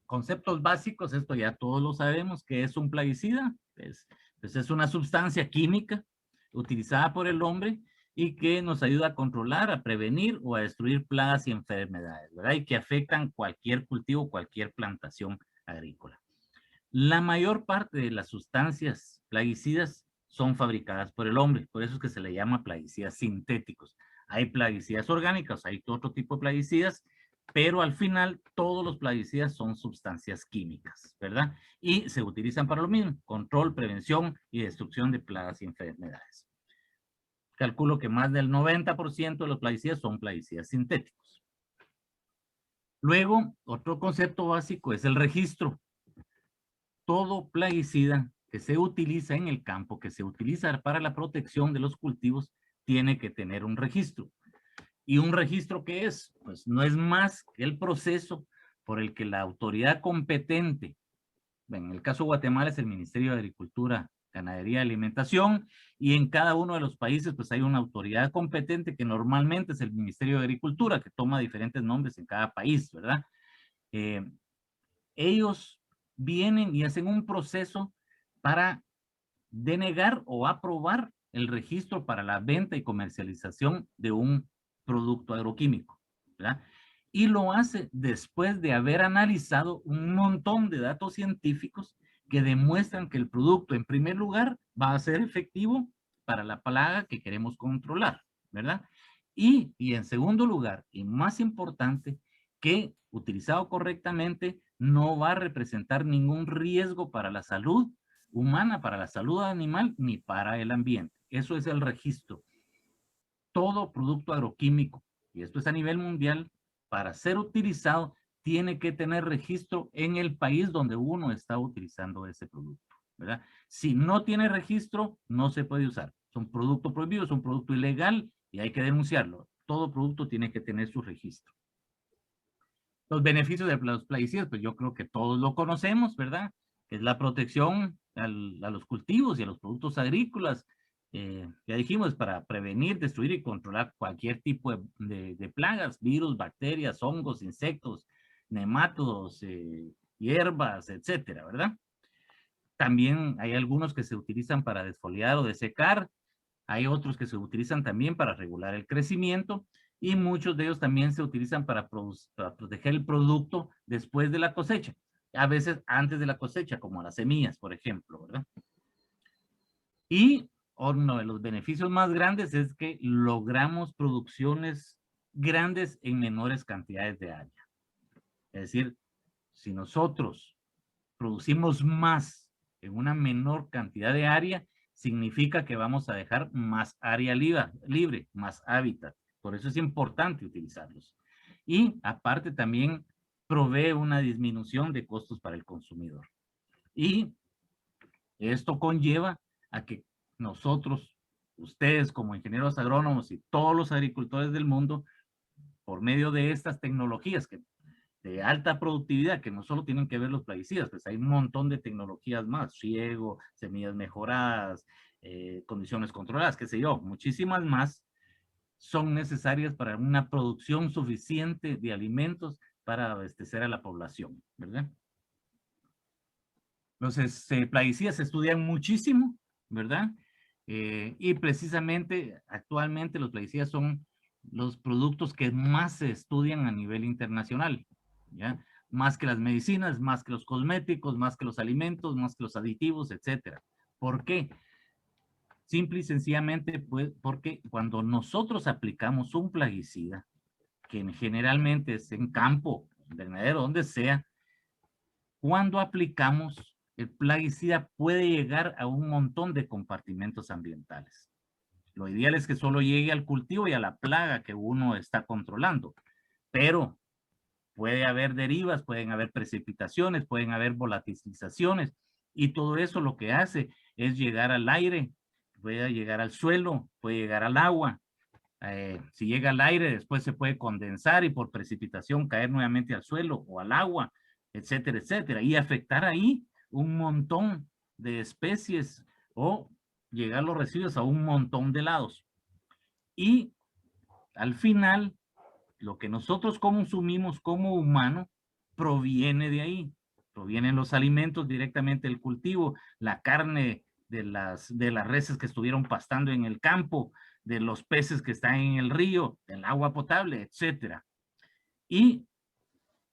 conceptos básicos, esto ya todos lo sabemos, que es un plaguicida, pues es una sustancia química utilizada por el hombre y que nos ayuda a controlar, a prevenir o a destruir plagas y enfermedades, ¿verdad? Y que afectan cualquier cultivo, cualquier plantación agrícola. La mayor parte de las sustancias plaguicidas son fabricadas por el hombre, por eso es que se le llama plaguicidas sintéticos. Hay plaguicidas orgánicas, hay otro tipo de plaguicidas, pero al final todos los plaguicidas son sustancias químicas, ¿verdad? Y se utilizan para lo mismo, control, prevención y destrucción de plagas y enfermedades. Calculo que más del 90% de los plaguicidas son plaguicidas sintéticos. Luego, otro concepto básico es el registro. Todo plaguicida que se utiliza en el campo, que se utiliza para la protección de los cultivos, tiene que tener un registro. ¿Y un registro qué es? Pues no es más que el proceso por el que la autoridad competente, en el caso de Guatemala es el Ministerio de Agricultura, Ganadería y Alimentación, y en cada uno de los países pues hay una autoridad competente que normalmente es el Ministerio de Agricultura, que toma diferentes nombres en cada país, ¿verdad? Ellos vienen y hacen un proceso para denegar o aprobar el registro para la venta y comercialización de un producto agroquímico, ¿verdad? Y lo hace después de haber analizado un montón de datos científicos que demuestran que el producto, en primer lugar, va a ser efectivo para la plaga que queremos controlar, ¿verdad? Y en segundo lugar, y más importante, que utilizado correctamente no va a representar ningún riesgo para la salud humana, para la salud animal, ni para el ambiente. Eso es el registro. Todo producto agroquímico, y esto es a nivel mundial, para ser utilizado, tiene que tener registro en el país donde uno está utilizando ese producto, ¿verdad? Si no tiene registro, no se puede usar. Son producto prohibido, son producto ilegal y hay que denunciarlo. Todo producto tiene que tener su registro. Los beneficios de los plaguicidas, pues yo creo que todos lo conocemos, ¿verdad? Es la protección a los cultivos y a los productos agrícolas. Ya dijimos, para prevenir, destruir y controlar cualquier tipo de plagas, virus, bacterias, hongos, insectos, nematodos, hierbas, etcétera, ¿verdad? También hay algunos que se utilizan para desfoliar o desecar. Hay otros que se utilizan también para regular el crecimiento y muchos de ellos también se utilizan para proteger el producto después de la cosecha. A veces antes de la cosecha, como las semillas, por ejemplo, ¿verdad? Y uno de los beneficios más grandes es que logramos producciones grandes en menores cantidades de área. Es decir, si nosotros producimos más en una menor cantidad de área, significa que vamos a dejar más área libre, más hábitat. Por eso es importante utilizarlos. Y aparte también provee una disminución de costos para el consumidor. Y esto conlleva a que nosotros, ustedes como ingenieros agrónomos y todos los agricultores del mundo, por medio de estas tecnologías de alta productividad, que no solo tienen que ver los plaguicidas, pues hay un montón de tecnologías más, riego, semillas mejoradas, condiciones controladas, qué sé yo, muchísimas más son necesarias para una producción suficiente de alimentos para abastecer a la población, ¿verdad? Los plaguicidas se estudian muchísimo, ¿verdad? Y precisamente actualmente los plaguicidas son los productos que más se estudian a nivel internacional, ¿ya? Más que las medicinas, más que los cosméticos, más que los alimentos, más que los aditivos, etcétera. ¿Por qué? Simple y sencillamente pues, porque cuando nosotros aplicamos un plaguicida, que generalmente es en campo, en invernadero, donde sea, cuando aplicamos el plaguicida puede llegar a un montón de compartimentos ambientales. Lo ideal es que solo llegue al cultivo y a la plaga que uno está controlando, pero puede haber derivas, pueden haber precipitaciones, pueden haber volatilizaciones y todo eso lo que hace es llegar al aire, puede llegar al suelo, puede llegar al agua. Si llega al aire, después se puede condensar y por precipitación caer nuevamente al suelo o al agua, etcétera, etcétera, y afectar ahí un montón de especies o llegar los residuos a un montón de lados. Y al final, lo que nosotros consumimos como humano proviene de ahí, provienen los alimentos directamente del cultivo, la carne de las reses que estuvieron pastando en el campo, de los peces que están en el río, del agua potable, etcétera. Y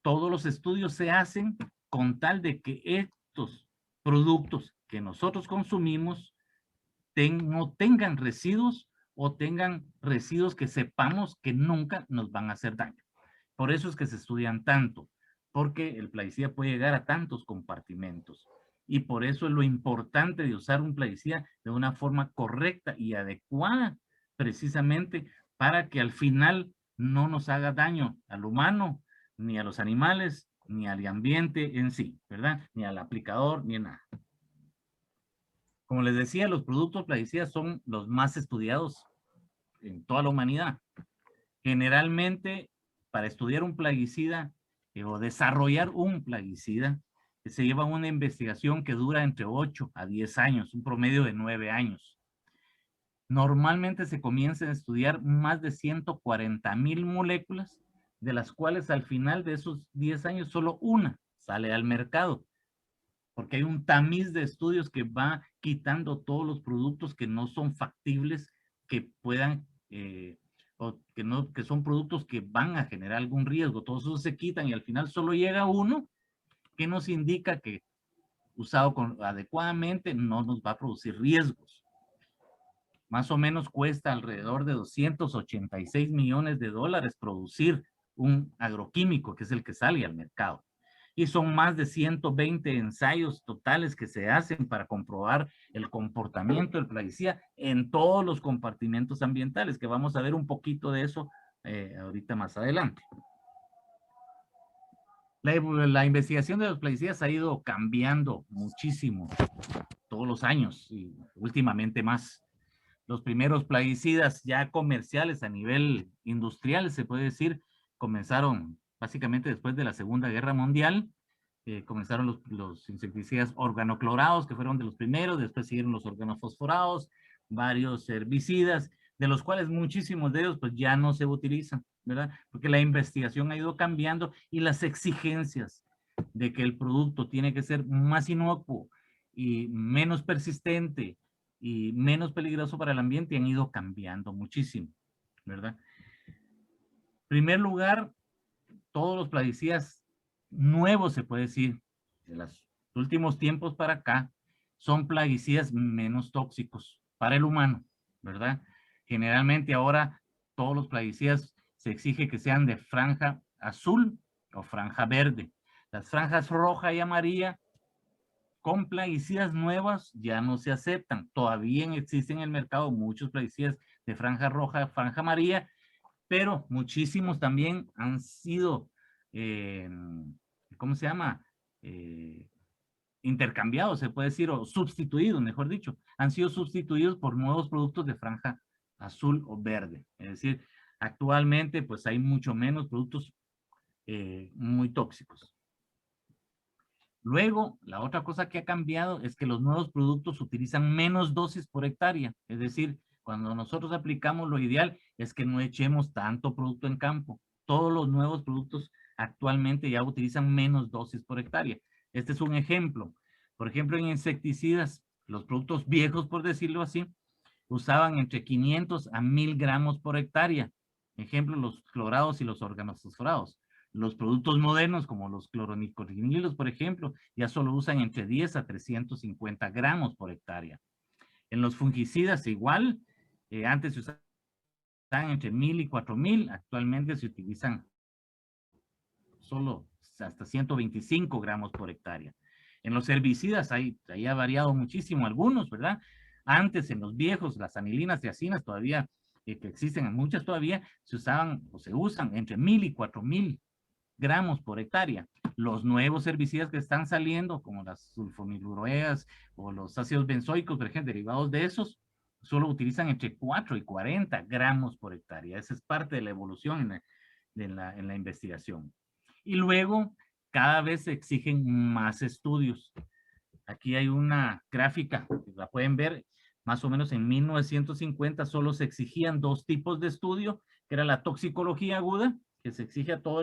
todos los estudios se hacen con tal de que estos productos que nosotros consumimos no tengan residuos o tengan residuos que sepamos que nunca nos van a hacer daño. Por eso es que se estudian tanto, porque el plaguicida puede llegar a tantos compartimentos. Y por eso es lo importante de usar un plaguicida de una forma correcta y adecuada, precisamente para que al final no nos haga daño al humano, ni a los animales, ni al ambiente en sí, ¿verdad? Ni al aplicador, ni a nada. Como les decía, los productos plaguicidas son los más estudiados en toda la humanidad. Generalmente, para estudiar un plaguicida o desarrollar un plaguicida, se lleva una investigación que dura entre 8 a 10 años, un promedio de 9 años. Normalmente se comienza a estudiar más de 140,000 moléculas, de las cuales al final de esos 10 años solo una sale al mercado, porque hay un tamiz de estudios que va quitando todos los productos que no son factibles, que puedan, o que son productos que van a generar algún riesgo. Todos esos se quitan y al final solo llega uno que nos indica que usado adecuadamente no nos va a producir riesgos. Más o menos cuesta alrededor de 286 millones de dólares producir un agroquímico, que es el que sale al mercado. Y son más de 120 ensayos totales que se hacen para comprobar el comportamiento del plaguicida en todos los compartimentos ambientales, que vamos a ver un poquito de eso ahorita más adelante. La investigación de los plaguicidas ha ido cambiando muchísimo todos los años y últimamente más. Los primeros plaguicidas ya comerciales a nivel industrial, se puede decir, comenzaron básicamente después de la Segunda Guerra Mundial. Comenzaron los insecticidas organoclorados, que fueron de los primeros, después siguieron los organofosforados, varios herbicidas, de los cuales muchísimos de ellos pues ya no se utilizan, ¿verdad? Porque la investigación ha ido cambiando y las exigencias de que el producto tiene que ser más inocuo y menos persistente y menos peligroso para el ambiente han ido cambiando muchísimo, ¿verdad? En primer lugar, todos los plaguicidas nuevos, se puede decir, de los últimos tiempos para acá, son plaguicidas menos tóxicos para el humano, ¿verdad? Generalmente ahora todos los plaguicidas se exige que sean de franja azul o franja verde. Las franjas roja y amarilla con plaguicidas nuevas ya no se aceptan. Todavía existen en el mercado muchos plaguicidas de franja roja, franja amarilla, pero muchísimos también han sido, ¿cómo se llama? Intercambiados, se puede decir, o sustituidos, mejor dicho. Han sido sustituidos por nuevos productos de franja azul o verde. Es decir, actualmente pues hay mucho menos productos muy tóxicos. Luego, la otra cosa que ha cambiado es que los nuevos productos utilizan menos dosis por hectárea. Es decir, cuando nosotros aplicamos, lo ideal es que no echemos tanto producto en campo. Todos los nuevos productos actualmente ya utilizan menos dosis por hectárea. Este es un ejemplo. Por ejemplo, en insecticidas, los productos viejos, por decirlo así, usaban entre 500 a 1000 gramos por hectárea. Ejemplo, los clorados y los organofosforados. Los productos modernos, como los cloronicorinilos, por ejemplo, ya solo usan entre 10 a 350 gramos por hectárea. En los fungicidas igual, antes se usaban entre 1000 y 4000, actualmente se utilizan solo hasta 125 gramos por hectárea. En los herbicidas ahí ha variado muchísimo algunos, ¿verdad? Antes en los viejos, las anilinas y acinas todavía, que existen muchas todavía, se usaban o se usan entre 1000 y 4000 gramos por hectárea. Los nuevos herbicidas que están saliendo, como las sulfonilureas o los ácidos benzoicos, por ejemplo, derivados de esos, solo utilizan entre 4 y 40 gramos por hectárea. Esa es parte de la evolución en la investigación. Y luego, cada vez se exigen más estudios. Aquí hay una gráfica, la pueden ver, más o menos en 1950 solo se exigían 2 tipos de estudio, que era la toxicología aguda, que se exige a todo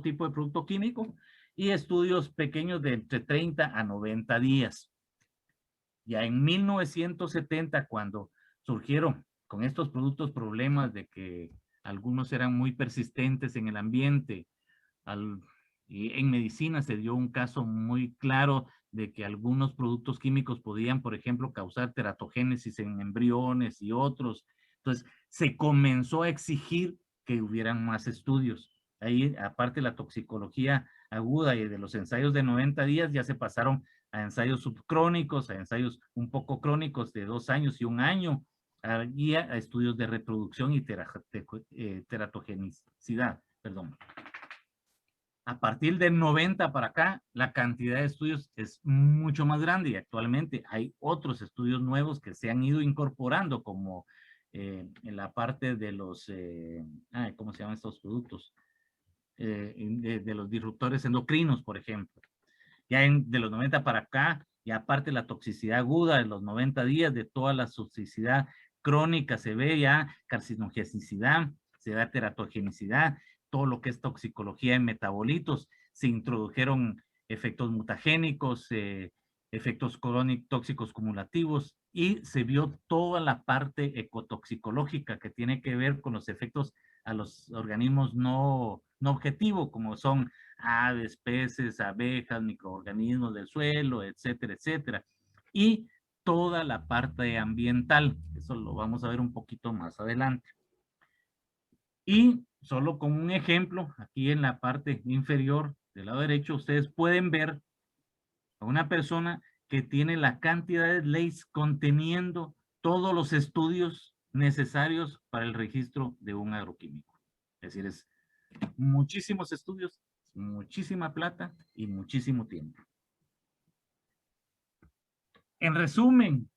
tipo de producto químico, y estudios pequeños de entre 30 a 90 días. Ya en 1970, cuando surgieron con estos productos problemas de que algunos eran muy persistentes en el ambiente, y en medicina se dio un caso muy claro de que algunos productos químicos podían, por ejemplo, causar teratogénesis en embriones y otros. Entonces, se comenzó a exigir que hubieran más estudios. Ahí, aparte de la toxicología aguda y de los ensayos de 90 días, ya se pasaron a ensayos subcrónicos, a ensayos un poco crónicos de 2 años y 1 año, y a estudios de reproducción y teratogenicidad, perdón. A partir del 90 para acá, la cantidad de estudios es mucho más grande y actualmente hay otros estudios nuevos que se han ido incorporando, como en la parte de los, ¿cómo se llaman estos productos? De los disruptores endocrinos, por ejemplo. Ya de los 90 para acá, y aparte la toxicidad aguda de los 90 días, de toda la toxicidad crónica, se ve ya carcinogenicidad, se da teratogenicidad, todo lo que es toxicología en metabolitos, se introdujeron efectos mutagénicos, efectos tóxicos cumulativos, y se vio toda la parte ecotoxicológica que tiene que ver con los efectos a los organismos no objetivos, como son aves, peces, abejas, microorganismos del suelo, etcétera, etcétera. Y toda la parte ambiental, eso lo vamos a ver un poquito más adelante. Y solo como un ejemplo, aquí en la parte inferior del lado derecho, ustedes pueden ver a una persona que tiene la cantidad de leyes conteniendo todos los estudios necesarios para el registro de un agroquímico. Es decir, es muchísimos estudios, muchísima plata y muchísimo tiempo. En resumen,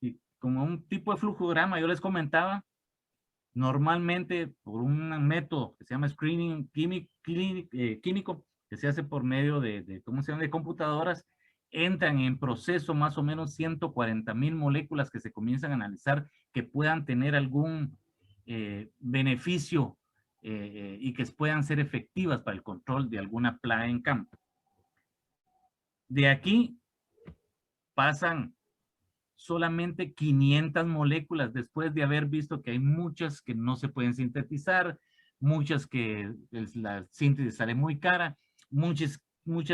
como un tipo de flujograma, yo les comentaba, normalmente por un método que se llama screening químico, que se hace por medio ¿cómo se llama?, de computadoras, entran en proceso más o menos 140,000 moléculas que se comienzan a analizar que puedan tener algún beneficio y que puedan ser efectivas para el control de alguna plaga en campo. De aquí pasan solamente 500 moléculas después de haber visto que hay muchas que no se pueden sintetizar, muchas que la síntesis sale muy cara, muchas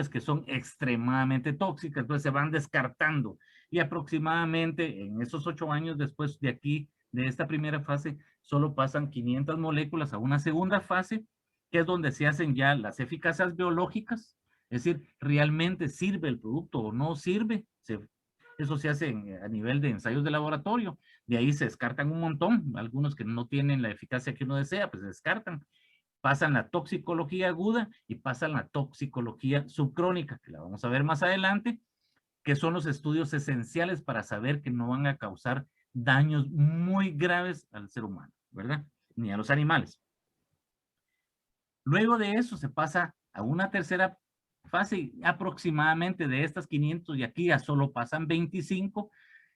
que son extremadamente tóxicas, entonces se van descartando. Y aproximadamente en esos 8 años después de aquí, de esta primera fase, solo pasan 500 moléculas a una segunda fase, que es donde se hacen ya las eficacias biológicas, es decir, ¿realmente sirve el producto o no sirve? Eso se hace a nivel de ensayos de laboratorio. De ahí se descartan un montón. Algunos que no tienen la eficacia que uno desea, pues se descartan. Pasan la toxicología aguda y pasan la toxicología subcrónica, que la vamos a ver más adelante, que son los estudios esenciales para saber que no van a causar daños muy graves al ser humano, ¿verdad? Ni a los animales. Luego de eso se pasa a una tercera fase, aproximadamente de estas 500, y aquí ya solo pasan 25,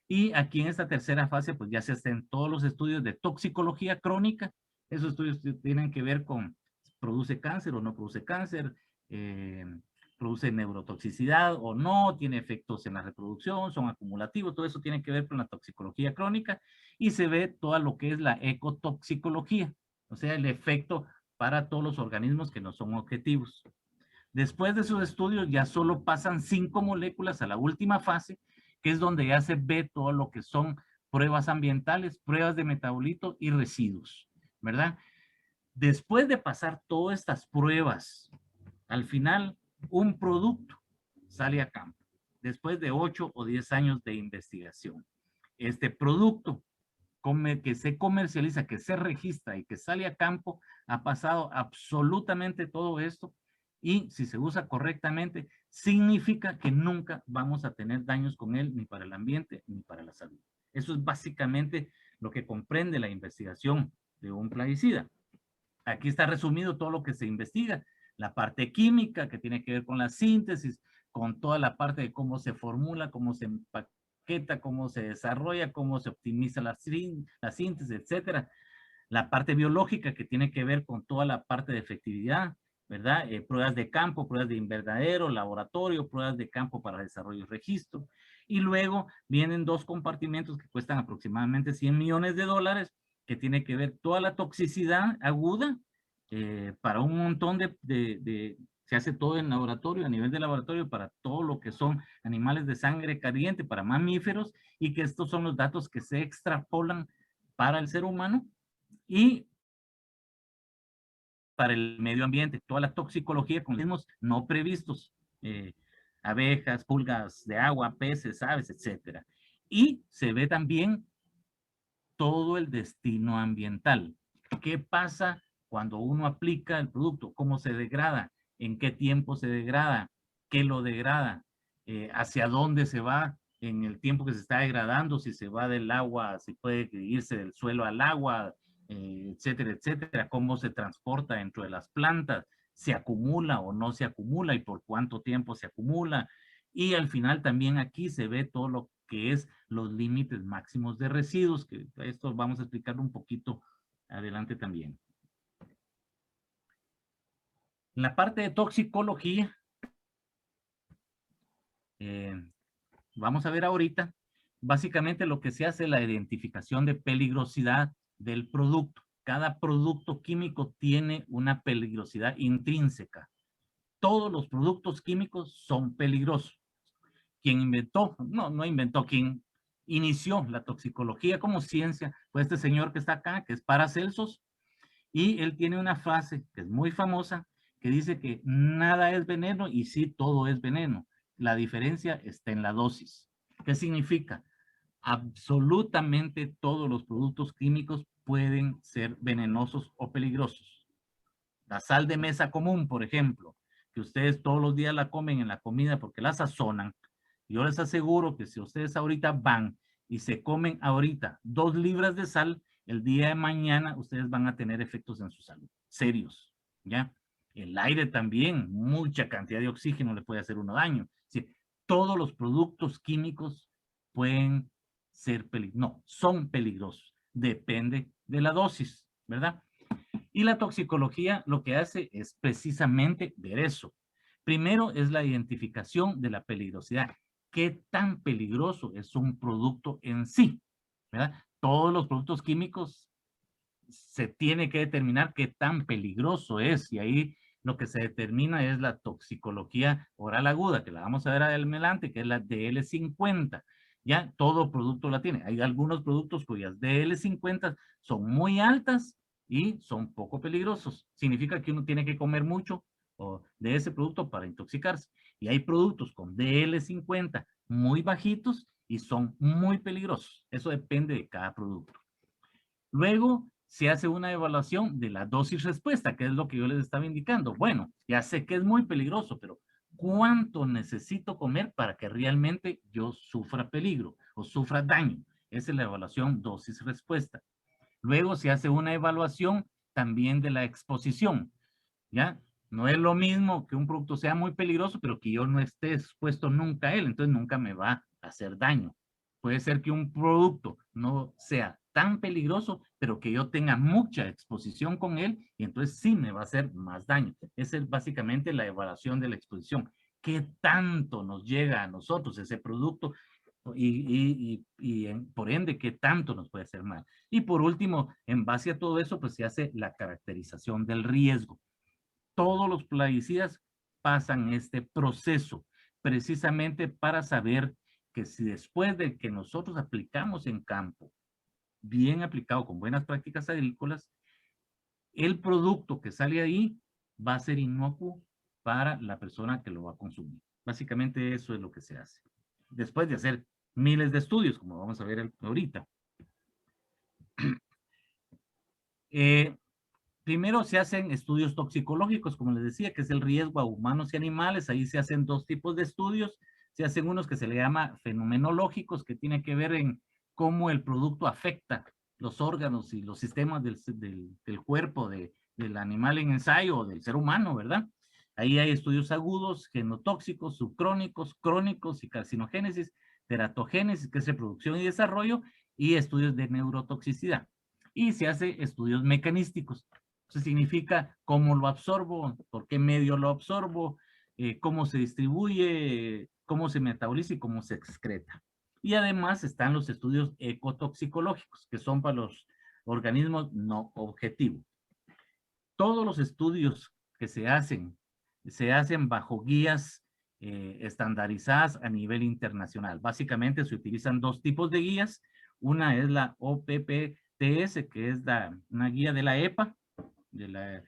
y aquí en esta tercera fase pues ya se hacen todos los estudios de toxicología crónica. Esos estudios tienen que ver con produce cáncer o no produce cáncer, produce neurotoxicidad o no, tiene efectos en la reproducción, son acumulativos, todo eso tiene que ver con la toxicología crónica, y se ve todo lo que es la ecotoxicología, o sea, el efecto para todos los organismos que no son objetivos. Después de esos estudios ya solo pasan 5 moléculas a la última fase, que es donde ya se ve todo lo que son pruebas ambientales, pruebas de metabolito y residuos, ¿verdad? Después de pasar todas estas pruebas, al final un producto sale a campo, después de 8 o 10 años de investigación. Este producto que se comercializa, que se registra y que sale a campo, ha pasado absolutamente todo esto, y si se usa correctamente, significa que nunca vamos a tener daños con él, ni para el ambiente, ni para la salud. Eso es básicamente lo que comprende la investigación de un plaguicida. Aquí está resumido todo lo que se investiga, la parte química que tiene que ver con la síntesis, con toda la parte de cómo se formula, cómo se empaqueta, cómo se desarrolla, cómo se optimiza la síntesis, etcétera. La parte biológica que tiene que ver con toda la parte de efectividad, ¿verdad? Pruebas de campo, pruebas de invernadero, laboratorio, pruebas de campo para desarrollo y registro. Y luego vienen 2 compartimentos que cuestan aproximadamente $100 millones, que tiene que ver toda la toxicidad aguda para un montón se hace todo en laboratorio, a nivel de laboratorio, para todo lo que son animales de sangre caliente, para mamíferos, y que estos son los datos que se extrapolan para el ser humano y para el medio ambiente, toda la toxicología con mismos no previstos, abejas, pulgas de agua, peces, aves, etcétera. Y se ve también todo el destino ambiental. ¿Qué pasa cuando uno aplica el producto? ¿Cómo se degrada? ¿En qué tiempo se degrada? ¿Qué lo degrada? ¿Hacia dónde se va en el tiempo que se está degradando? Si se va del agua, si puede irse del suelo al agua, etcétera, etcétera. ¿Cómo se transporta dentro de las plantas? ¿Se acumula o no se acumula? ¿Y por cuánto tiempo se acumula? Y al final también aquí se ve todo lo que es los límites máximos de residuos, que esto vamos a explicarlo un poquito adelante también. En la parte de toxicología, vamos a ver ahorita, básicamente lo que se hace es la identificación de peligrosidad del producto. Cada producto químico tiene una peligrosidad intrínseca. Todos los productos químicos son peligrosos. Quien inventó, no inventó, quien inició la toxicología como ciencia fue este señor que está acá, que es Paracelsus, y él tiene una frase que es muy famosa, que dice que nada es veneno y sí todo es veneno. La diferencia está en la dosis. ¿Qué significa? Absolutamente todos los productos químicos pueden ser venenosos o peligrosos. La sal de mesa común, por ejemplo, que ustedes todos los días la comen en la comida porque la sazonan. Yo les aseguro que si ustedes ahorita van y se comen ahorita 2 libras de sal, el día de mañana ustedes van a tener efectos en su salud, serios, ¿ya? El aire también, mucha cantidad de oxígeno le puede hacer uno daño. Sí, todos los productos químicos pueden ser peligrosos, no, son peligrosos, depende de la dosis, ¿verdad? Y la toxicología lo que hace es precisamente ver eso. Primero es la identificación de la peligrosidad. ¿Qué tan peligroso es un producto en sí? ¿Verdad? Todos los productos químicos se tiene que determinar qué tan peligroso es, y ahí lo que se determina es la toxicología oral aguda, que la vamos a ver adelante, que es la DL50. Ya todo producto la tiene. Hay algunos productos cuyas DL50 son muy altas y son poco peligrosos. Significa que uno tiene que comer mucho de ese producto para intoxicarse. Y hay productos con DL50 muy bajitos y son muy peligrosos. Eso depende de cada producto. Luego se hace una evaluación de la dosis respuesta, que es lo que yo les estaba indicando. Bueno, ya sé que es muy peligroso, pero ¿cuánto necesito comer para que realmente yo sufra peligro o sufra daño? Esa es la evaluación dosis respuesta. Luego se hace una evaluación también de la exposición, ¿ya? No es lo mismo que un producto sea muy peligroso, pero que yo no esté expuesto nunca a él, entonces nunca me va a hacer daño. Puede ser que un producto no sea tan peligroso, pero que yo tenga mucha exposición con él y entonces sí me va a hacer más daño. Esa es básicamente la evaluación de la exposición. ¿Qué tanto nos llega a nosotros ese producto? Por ende, ¿qué tanto nos puede hacer mal? Y por último, en base a todo eso, pues se hace la caracterización del riesgo. Todos los plaguicidas pasan este proceso precisamente para saber que si después de que nosotros aplicamos en campo, bien aplicado con buenas prácticas agrícolas, el producto que sale ahí va a ser inocuo para la persona que lo va a consumir. Básicamente eso es lo que se hace. Después de hacer miles de estudios, como vamos a ver ahorita. Primero se hacen estudios toxicológicos, como les decía, que es el riesgo a humanos y animales. Ahí se hacen 2 tipos de estudios. Se hacen unos que se le llama fenomenológicos, que tiene que ver en cómo el producto afecta los órganos y los sistemas del cuerpo del animal en ensayo o del ser humano, ¿verdad? Ahí hay estudios agudos, genotóxicos, subcrónicos, crónicos y carcinogénesis, teratogénesis, que es reproducción y desarrollo, y estudios de neurotoxicidad. Y se hace estudios mecanísticos. Eso significa cómo lo absorbo, por qué medio lo absorbo, cómo se distribuye, cómo se metaboliza y cómo se excreta. Y además están los estudios ecotoxicológicos, que son para los organismos no objetivos. Todos los estudios que se hacen bajo guías estandarizadas a nivel internacional. Básicamente se utilizan 2 tipos de guías. Una es la OPPTS, que es una guía de la EPA, de la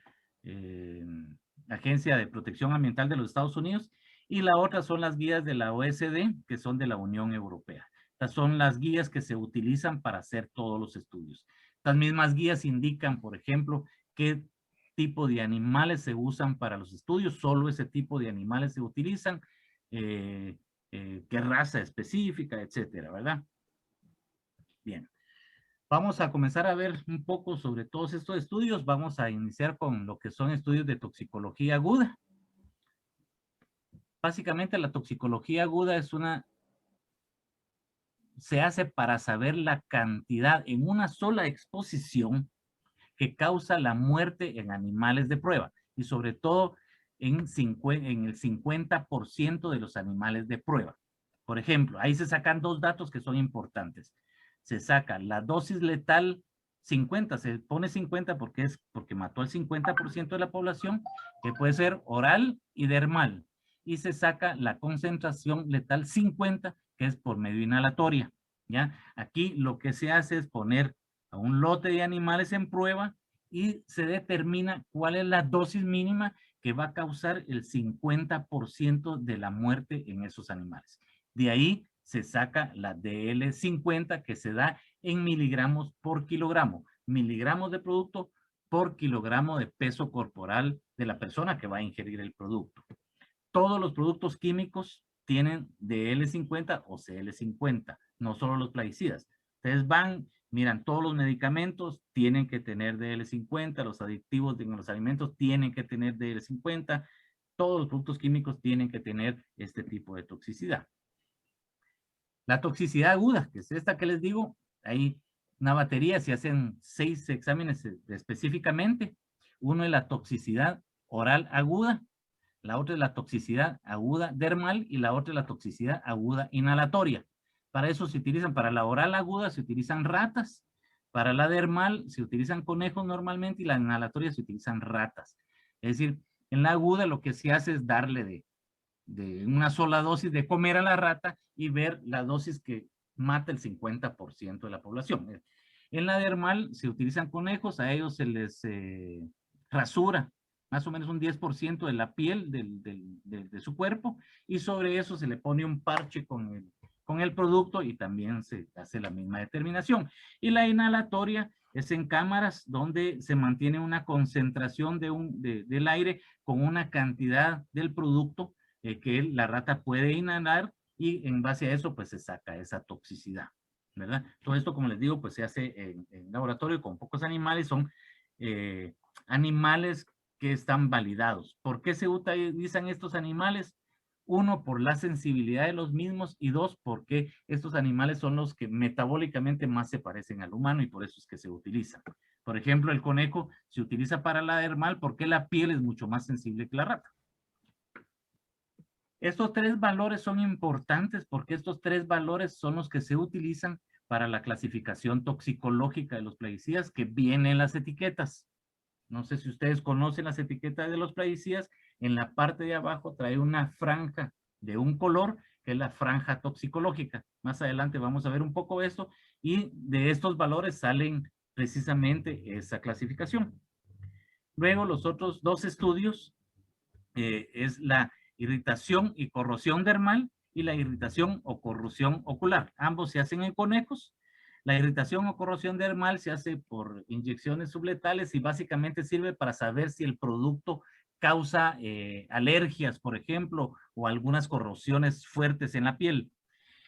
Agencia de Protección Ambiental de los Estados Unidos, y la otra son las guías de la OSD, que son de la Unión Europea. Estas son las guías que se utilizan para hacer todos los estudios. Estas mismas guías indican, por ejemplo, qué tipo de animales se usan para los estudios, solo ese tipo de animales se utilizan, qué raza específica, etcétera, ¿verdad? Bien. Vamos a comenzar a ver un poco sobre todos estos estudios. Vamos a iniciar con lo que son estudios de toxicología aguda. Básicamente la toxicología aguda se hace para saber la cantidad en una sola exposición que causa la muerte en animales de prueba y sobre todo en el 50% de los animales de prueba. Por ejemplo, ahí se sacan 2 datos que son importantes. Se saca la dosis letal 50, se pone 50 porque mató al 50% de la población, que puede ser oral y dermal. Y se saca la concentración letal 50, que es por medio inhalatoria. ¿Ya? Aquí lo que se hace es poner a un lote de animales en prueba y se determina cuál es la dosis mínima que va a causar el 50% de la muerte en esos animales. De ahí se saca la DL50 que se da en miligramos por kilogramo, miligramos de producto por kilogramo de peso corporal de la persona que va a ingerir el producto. Todos los productos químicos tienen DL50 o CL50, no solo los plaguicidas. Ustedes van, miran, todos los medicamentos tienen que tener DL50, los aditivos en los alimentos tienen que tener DL50, todos los productos químicos tienen que tener este tipo de toxicidad. La toxicidad aguda, que es esta que les digo, hay una batería, se hacen 6 exámenes específicamente. Uno es la toxicidad oral aguda, la otra es la toxicidad aguda dermal y la otra es la toxicidad aguda inhalatoria. Para eso se utilizan, para la oral aguda se utilizan ratas, para la dermal se utilizan conejos normalmente y la inhalatoria se utilizan ratas. Es decir, en la aguda lo que se hace es darle de una sola dosis de comer a la rata y ver la dosis que mata el 50% de la población. En la dermal se utilizan conejos, a ellos se les rasura más o menos un 10% de la piel de su cuerpo y sobre eso se le pone un parche con el producto y también se hace la misma determinación. Y la inhalatoria es en cámaras donde se mantiene una concentración del aire con una cantidad del producto que la rata puede inhalar y en base a eso pues se saca esa toxicidad, ¿verdad? Todo esto, como les digo, pues se hace en laboratorio con pocos animales, son animales que están validados. ¿Por qué se utilizan estos animales? Uno, por la sensibilidad de los mismos y dos, porque estos animales son los que metabólicamente más se parecen al humano y por eso es que se utilizan. Por ejemplo, el conejo se utiliza para la dermal porque la piel es mucho más sensible que la rata. Estos 3 valores son importantes porque estos 3 valores son los que se utilizan para la clasificación toxicológica de los plaguicidas que vienen en las etiquetas. No sé si ustedes conocen las etiquetas de los plaguicidas. En la parte de abajo trae una franja de un color que es la franja toxicológica. Más adelante vamos a ver un poco esto y de estos valores salen precisamente esa clasificación. Luego los otros 2 estudios es la irritación y corrosión dermal y la irritación o corrosión ocular. Ambos se hacen en conejos. La irritación o corrosión dermal se hace por inyecciones subletales y básicamente sirve para saber si el producto causa alergias, por ejemplo, o algunas corrosiones fuertes en la piel.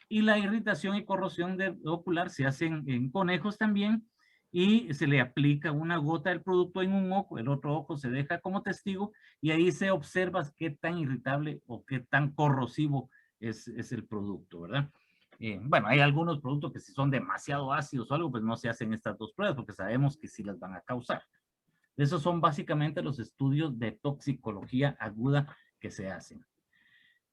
Y la irritación y corrosión ocular se hacen en conejos también y se le aplica una gota del producto en un ojo, el otro ojo se deja como testigo y ahí se observa qué tan irritable o qué tan corrosivo es el producto, ¿verdad? Bueno, hay algunos productos que si son demasiado ácidos o algo, pues no se hacen estas 2 pruebas porque sabemos que sí las van a causar. Esos son básicamente los estudios de toxicología aguda que se hacen.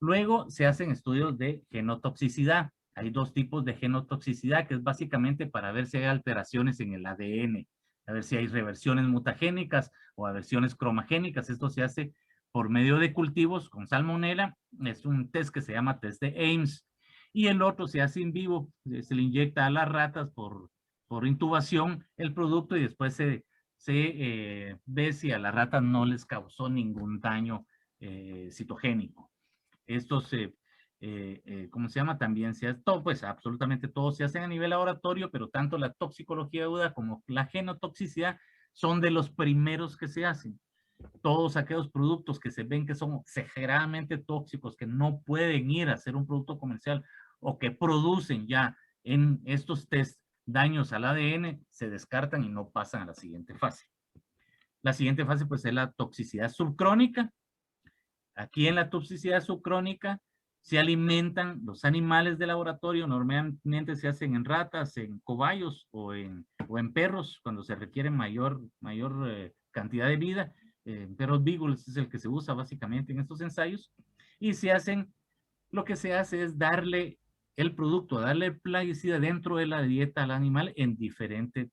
Luego se hacen estudios de genotoxicidad. Hay 2 tipos de genotoxicidad, que es básicamente para ver si hay alteraciones en el ADN, a ver si hay reversiones mutagénicas o aversiones cromagénicas. Esto se hace por medio de cultivos con salmonela. Es un test que se llama test de Ames. Y el otro se hace en vivo, se le inyecta a las ratas por intubación el producto y después se ve si a las ratas no les causó ningún daño citogénico. Estos, ¿cómo se llama? También se hace, todo, pues absolutamente todos se hacen a nivel laboratorio, pero tanto la toxicología aguda como la genotoxicidad son de los primeros que se hacen. Todos aquellos productos que se ven que son exageradamente tóxicos, que no pueden ir a ser un producto comercial o que producen ya en estos test daños al ADN, se descartan y no pasan a la siguiente fase. La siguiente fase pues es la toxicidad subcrónica. Aquí en la toxicidad subcrónica se alimentan los animales de laboratorio, normalmente se hacen en ratas, en cobayos o en perros, cuando se requiere mayor cantidad de vida. Perros beagles es el que se usa básicamente en estos ensayos. Y se hacen, lo que se hace es darle el producto, darle el plaguicida dentro de la dieta al animal en diferentes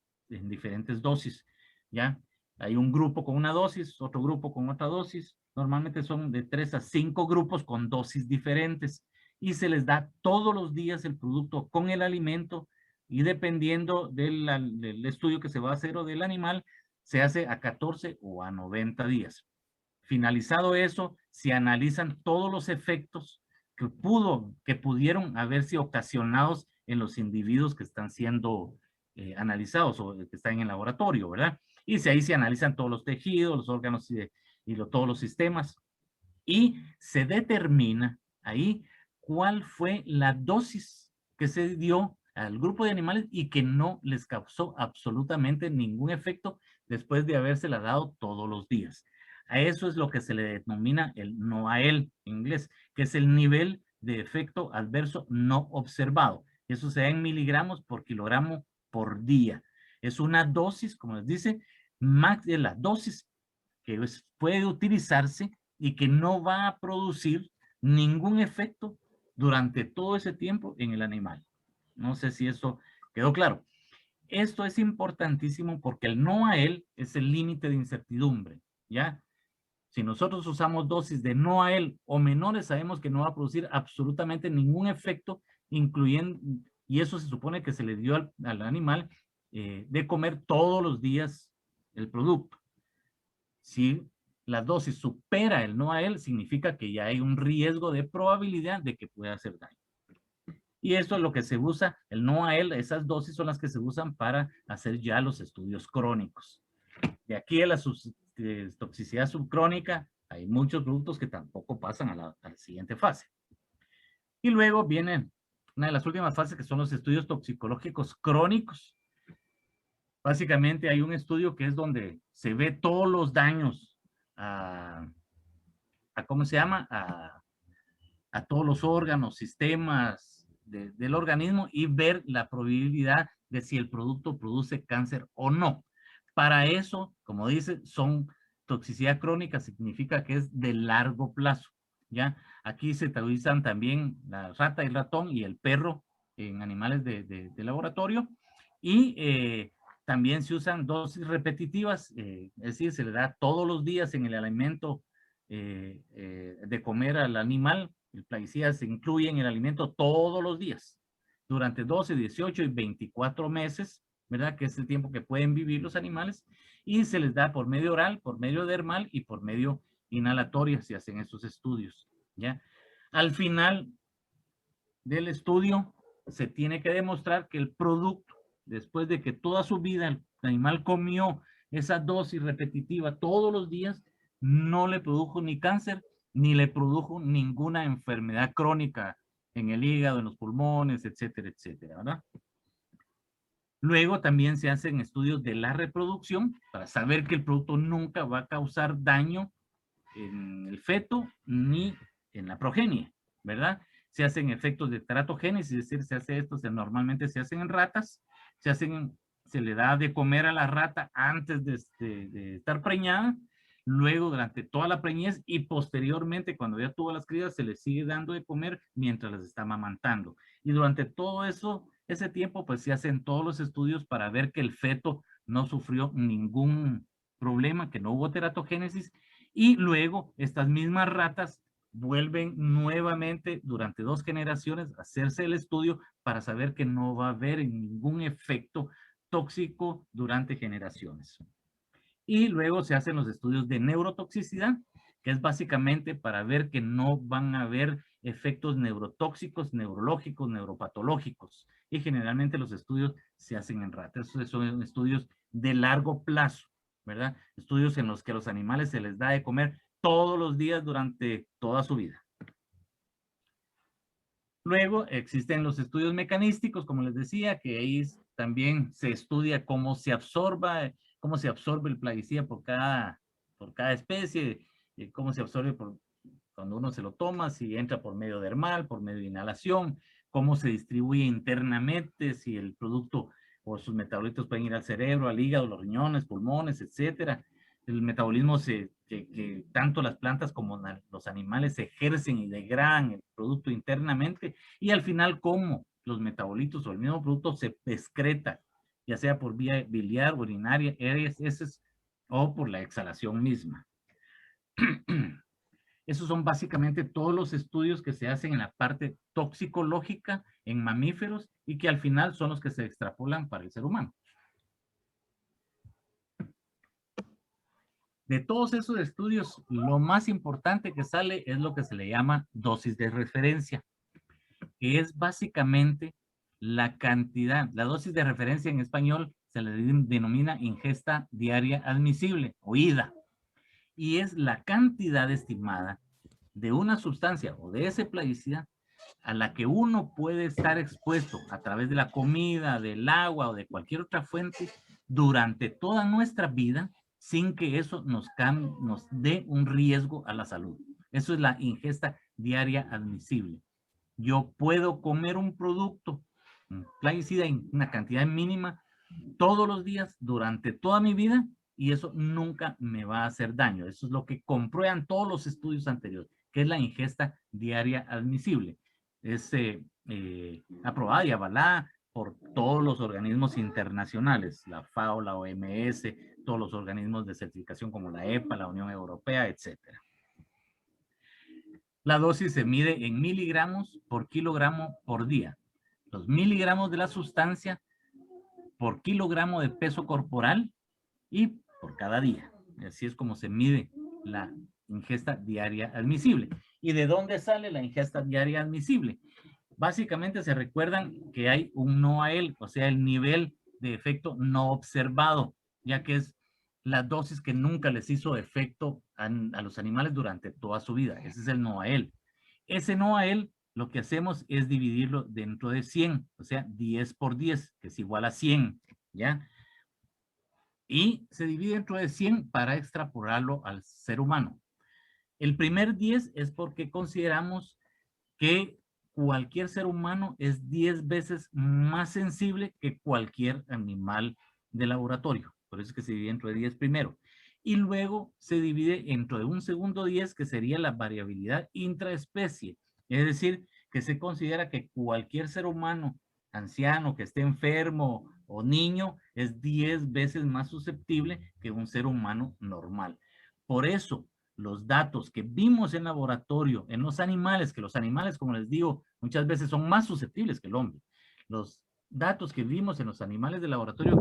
dosis, ¿ya? Hay un grupo con una dosis, otro grupo con otra dosis. Normalmente son de 3 a 5 grupos con dosis diferentes y se les da todos los días el producto con el alimento y dependiendo del estudio que se va a hacer o del animal, se hace a 14 o a 90 días. Finalizado eso, se analizan todos los efectos que pudieron haberse ocasionados en los individuos que están siendo analizados o que están en laboratorio, ¿verdad? Y ahí se analizan todos los tejidos, los órganos y todos los sistemas. Y se determina ahí cuál fue la dosis que se dio al grupo de animales y que no les causó absolutamente ningún efecto después de habérsela dado todos los días. A eso es lo que se le denomina el NOAEL en inglés, que es el nivel de efecto adverso no observado. Eso se da en miligramos por kilogramo por día. Es una dosis, como les dice, de la dosis que puede utilizarse y que no va a producir ningún efecto durante todo ese tiempo en el animal. No sé si eso quedó claro. Esto es importantísimo porque el NOAEL es el límite de incertidumbre, ¿ya? Si nosotros usamos dosis de NOAEL o menores, sabemos que no va a producir absolutamente ningún efecto, incluyendo, y eso se supone que se le dio al animal de comer todos los días el producto. Si la dosis supera el NOAEL, significa que ya hay un riesgo de probabilidad de que pueda hacer daño. Y eso es lo que se usa, el NOAEL, esas dosis son las que se usan para hacer ya los estudios crónicos. De aquí a la toxicidad subcrónica, hay muchos productos que tampoco pasan a la siguiente fase. Y luego viene una de las últimas fases que son los estudios toxicológicos crónicos. Básicamente hay un estudio que es donde se ve todos los daños ¿cómo se llama? A todos los órganos, sistemas del organismo y ver la probabilidad de si el producto produce cáncer o no. Para eso, como dice, son toxicidad crónica, significa que es de largo plazo, ¿ya? Aquí se utilizan también la rata y el ratón y el perro en animales de laboratorio y también se usan dosis repetitivas, es decir, se le da todos los días en el alimento de comer al animal. El plaguicida se incluye en el alimento todos los días, durante 12, 18 y 24 meses, ¿verdad? Que es el tiempo que pueden vivir los animales, y se les da por medio oral, por medio dermal y por medio inhalatorio, si hacen estos estudios, ¿ya? Al final del estudio, se tiene que demostrar que el producto, después de que toda su vida el animal comió esa dosis repetitiva todos los días, no le produjo ni cáncer, ni le produjo ninguna enfermedad crónica en el hígado, en los pulmones, etcétera, etcétera, ¿verdad? Luego también se hacen estudios de la reproducción para saber que el producto nunca va a causar daño en el feto ni en la progenie, ¿verdad? Se hacen efectos de teratogénesis, es decir, se hace esto, normalmente se hacen en ratas, se le da de comer a la rata antes de estar preñada, luego durante toda la preñez y posteriormente cuando ya tuvo las crías se le sigue dando de comer mientras las está amamantando. Y durante todo ese tiempo pues se hacen todos los estudios para ver que el feto no sufrió ningún problema, que no hubo teratogénesis, y luego estas mismas ratas vuelven nuevamente durante 2 generaciones a hacerse el estudio para saber que no va a haber ningún efecto tóxico durante generaciones. Y luego se hacen los estudios de neurotoxicidad, que es básicamente para ver que no van a haber efectos neurotóxicos, neurológicos, neuropatológicos. Y generalmente los estudios se hacen en ratas. Esos son estudios de largo plazo, ¿verdad? Estudios en los que a los animales se les da de comer todos los días durante toda su vida. Luego existen los estudios mecanísticos, como les decía, que ahí también se estudia cómo se absorbe el plaguicida por cada especie, cómo se absorbe cuando uno se lo toma, si entra por medio dermal, por medio de inhalación, cómo se distribuye internamente, si el producto o sus metabolitos pueden ir al cerebro, al hígado, los riñones, pulmones, etcétera. El metabolismo que tanto las plantas como los animales ejercen y degradan el producto internamente, y al final cómo los metabolitos o el mismo producto se excreta, ya sea por vía biliar, urinaria, heces o por la exhalación misma. Esos son básicamente todos los estudios que se hacen en la parte toxicológica en mamíferos y que al final son los que se extrapolan para el ser humano. De todos esos estudios, lo más importante que sale es lo que se le llama dosis de referencia, que es básicamente la cantidad. La dosis de referencia en español se le denomina ingesta diaria admisible o IDA, y es la cantidad estimada de una sustancia o de ese plaguicida a la que uno puede estar expuesto a través de la comida, del agua o de cualquier otra fuente durante toda nuestra vida, sin que eso nos dé un riesgo a la salud. Eso es la ingesta diaria admisible. Yo puedo comer un producto, un plaguicida en una cantidad mínima, todos los días, durante toda mi vida, y eso nunca me va a hacer daño. Eso es lo que comprueban todos los estudios anteriores, que es la ingesta diaria admisible. Es aprobada y avalada por todos los organismos internacionales, la FAO, la OMS, todos los organismos de certificación como la EPA, la Unión Europea, etcétera. La dosis se mide en miligramos por kilogramo por día. Los miligramos de la sustancia por kilogramo de peso corporal y por cada día. Así es como se mide la ingesta diaria admisible. ¿Y de dónde sale la ingesta diaria admisible? Básicamente se recuerdan que hay un NOAEL, o sea, el nivel de efecto no observado, ya que es la dosis que nunca les hizo efecto a los animales durante toda su vida. Ese es el NOAEL. Ese NOAEL, lo que hacemos es dividirlo dentro de 100, o sea, 10 por 10, que es igual a 100, ¿ya? Y se divide dentro de 100 para extrapolarlo al ser humano. El primer 10 es porque consideramos que cualquier ser humano es 10 veces más sensible que cualquier animal de laboratorio. Por eso es que se divide dentro de 10 primero. Y luego se divide dentro de un segundo 10, que sería la variabilidad intraespecie. Es decir, que se considera que cualquier ser humano, anciano, que esté enfermo o niño, es 10 veces más susceptible que un ser humano normal. Por eso, los datos que vimos en laboratorio, en los animales, que los animales, como les digo, muchas veces son más susceptibles que el hombre. Los datos que vimos en los animales de laboratorio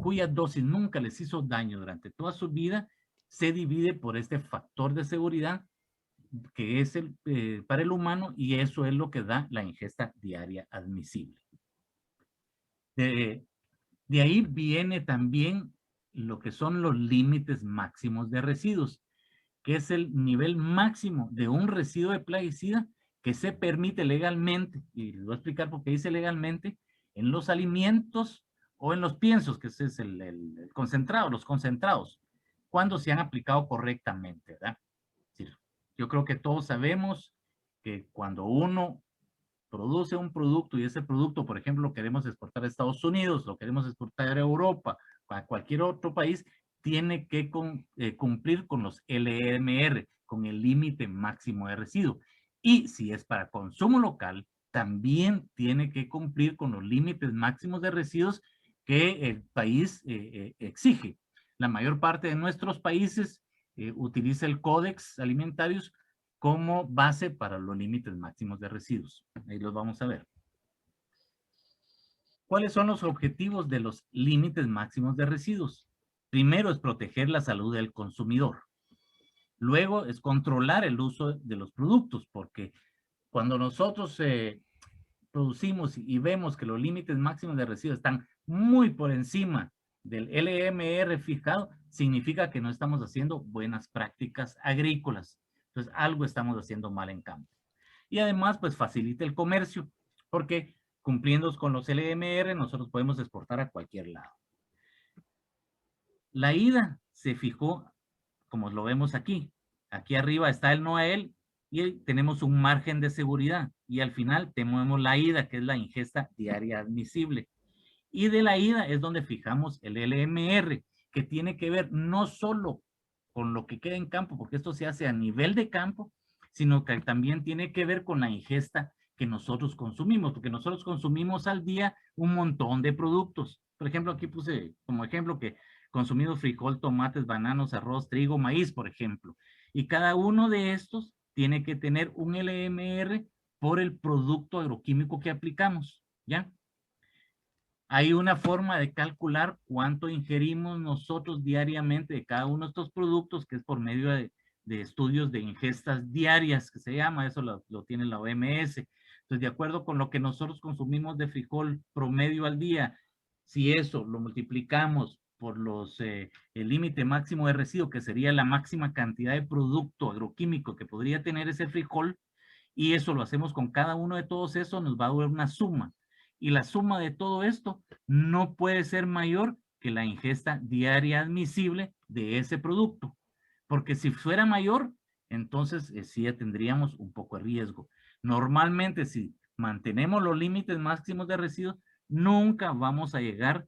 cuya dosis nunca les hizo daño durante toda su vida, se divide por este factor de seguridad que es para el humano, y eso es lo que da la ingesta diaria admisible. De ahí viene también lo que son los límites máximos de residuos, que es el nivel máximo de un residuo de plaguicida que se permite legalmente, y les voy a explicar por qué dice legalmente, en los alimentos o en los piensos, que ese es el concentrado, los concentrados, cuando se han aplicado correctamente, ¿verdad? Es decir, yo creo que todos sabemos que cuando uno produce un producto y ese producto, por ejemplo, lo queremos exportar a Estados Unidos, lo queremos exportar a Europa, a cualquier otro país, tiene que cumplir con los LMR, con el límite máximo de residuo. Y si es para consumo local, también tiene que cumplir con los límites máximos de residuos que el país exige. La mayor parte de nuestros países utiliza el Codex Alimentarius como base para los límites máximos de residuos. Ahí los vamos a ver. ¿Cuáles son los objetivos de los límites máximos de residuos? Primero es proteger la salud del consumidor. Luego es controlar el uso de los productos, porque cuando nosotros producimos y vemos que los límites máximos de residuos están muy por encima del LMR fijado, significa que no estamos haciendo buenas prácticas agrícolas. Entonces, algo estamos haciendo mal en campo. Y además, pues facilita el comercio, porque cumpliendo con los LMR, nosotros podemos exportar a cualquier lado. La IDA se fijó, como lo vemos aquí. Aquí arriba está el NOAEL y tenemos un margen de seguridad. Y al final tenemos la IDA, que es la ingesta diaria admisible. Y de la IDA es donde fijamos el LMR, que tiene que ver no solo con lo que queda en campo, porque esto se hace a nivel de campo, sino que también tiene que ver con la ingesta que nosotros consumimos, porque nosotros consumimos al día un montón de productos. Por ejemplo, aquí puse como ejemplo que consumimos frijol, tomates, bananos, arroz, trigo, maíz, por ejemplo. Y cada uno de estos tiene que tener un LMR por el producto agroquímico que aplicamos, ¿ya? Hay una forma de calcular cuánto ingerimos nosotros diariamente de cada uno de estos productos, que es por medio de estudios de ingestas diarias, que se llama, eso lo tiene la OMS. Entonces, de acuerdo con lo que nosotros consumimos de frijol promedio al día, si eso lo multiplicamos por el límite máximo de residuo, que sería la máxima cantidad de producto agroquímico que podría tener ese frijol, Y eso lo hacemos con cada uno de todos esos, nos va a dar una suma. Y la suma de todo esto no puede ser mayor que la ingesta diaria admisible de ese producto. Porque si fuera mayor, entonces sí ya tendríamos un poco de riesgo. Normalmente, si mantenemos los límites máximos de residuos, nunca vamos a llegar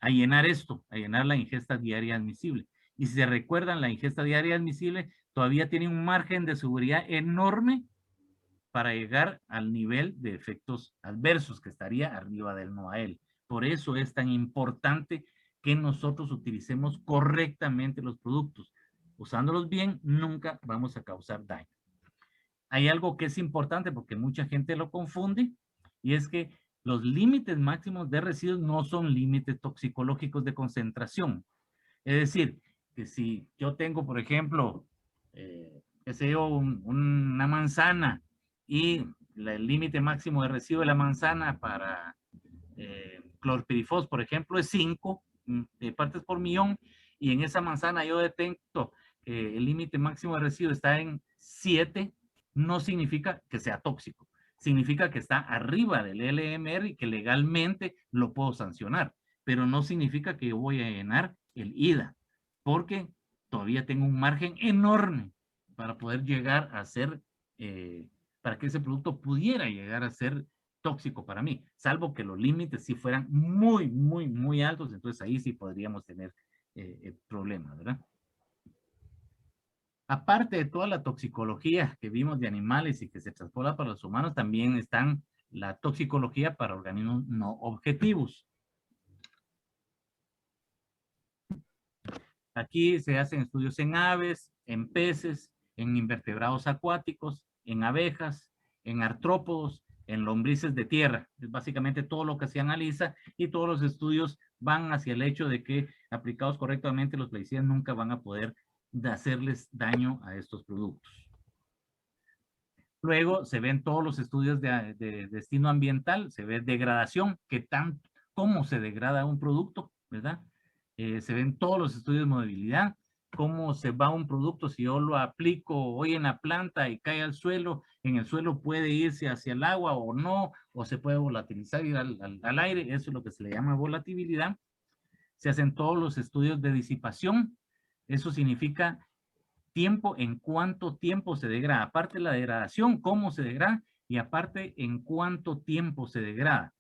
a llenar esto, a llenar la ingesta diaria admisible. Y si se recuerdan, la ingesta diaria admisible todavía tiene un margen de seguridad enorme para llegar al nivel de efectos adversos que estaría arriba del NOAEL. Por eso es tan importante que nosotros utilicemos correctamente los productos. Usándolos bien, nunca vamos a causar daño. Hay algo que es importante porque mucha gente lo confunde, y es que los límites máximos de residuos no son límites toxicológicos de concentración. Es decir, que si yo tengo, por ejemplo, qué sé yo, una manzana y el límite máximo de residuo de la manzana para clorpirifos, por ejemplo, es 5 partes por millón, y en esa manzana yo detecto que el límite máximo de residuo está en 7, no significa que sea tóxico, significa que está arriba del LMR y que legalmente lo puedo sancionar, pero no significa que yo voy a llenar el IDA, porque todavía tengo un margen enorme para poder llegar a ser, para que ese producto pudiera llegar a ser tóxico para mí, salvo que los límites sí fueran muy, muy, muy altos, entonces ahí sí podríamos tener problemas, ¿verdad? Aparte de toda la toxicología que vimos de animales y que se transporta para los humanos, también están la toxicología para organismos no objetivos. Aquí se hacen estudios en aves, en peces, en invertebrados acuáticos, en abejas, en artrópodos, en lombrices de tierra. Es básicamente todo lo que se analiza, y todos los estudios van hacia el hecho de que aplicados correctamente los plaguicidas nunca van a poder hacerles daño a estos productos. Luego se ven todos los estudios de destino ambiental, se ve degradación, cómo se degrada un producto, ¿verdad? Se ven todos los estudios de movilidad, cómo se va un producto, si yo lo aplico hoy en la planta y cae al suelo, en el suelo puede irse hacia el agua o no, o se puede volatilizar, ir al aire, eso es lo que se le llama volatilidad. Se hacen todos los estudios de disipación, eso significa tiempo, en cuánto tiempo se degrada, aparte de la degradación, cómo se degrada, y aparte en cuánto tiempo se degrada.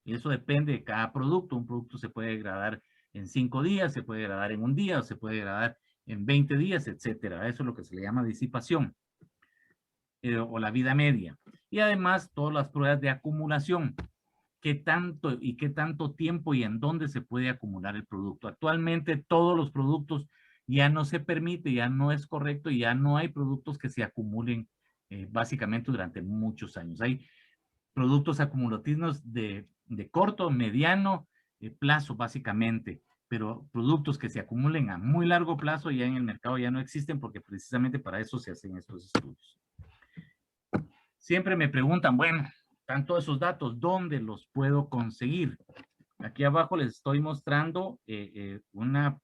Y eso depende de cada producto. Un producto se puede degradar en 5 días, se puede degradar en un día, o se puede degradar en 20 días, etcétera. Eso es lo que se le llama disipación, o la vida media. Y además, todas las pruebas de acumulación. ¿Qué tanto tiempo y en dónde se puede acumular el producto? Actualmente todos los productos ya no se permite, ya no es correcto, y ya no hay productos que se acumulen básicamente durante muchos años. Hay productos acumulativos de corto, mediano plazo básicamente, pero productos que se acumulen a muy largo plazo ya en el mercado ya no existen, porque precisamente para eso se hacen estos estudios. Siempre me preguntan, bueno, están todos esos datos, ¿dónde los puedo conseguir? Aquí abajo les estoy mostrando una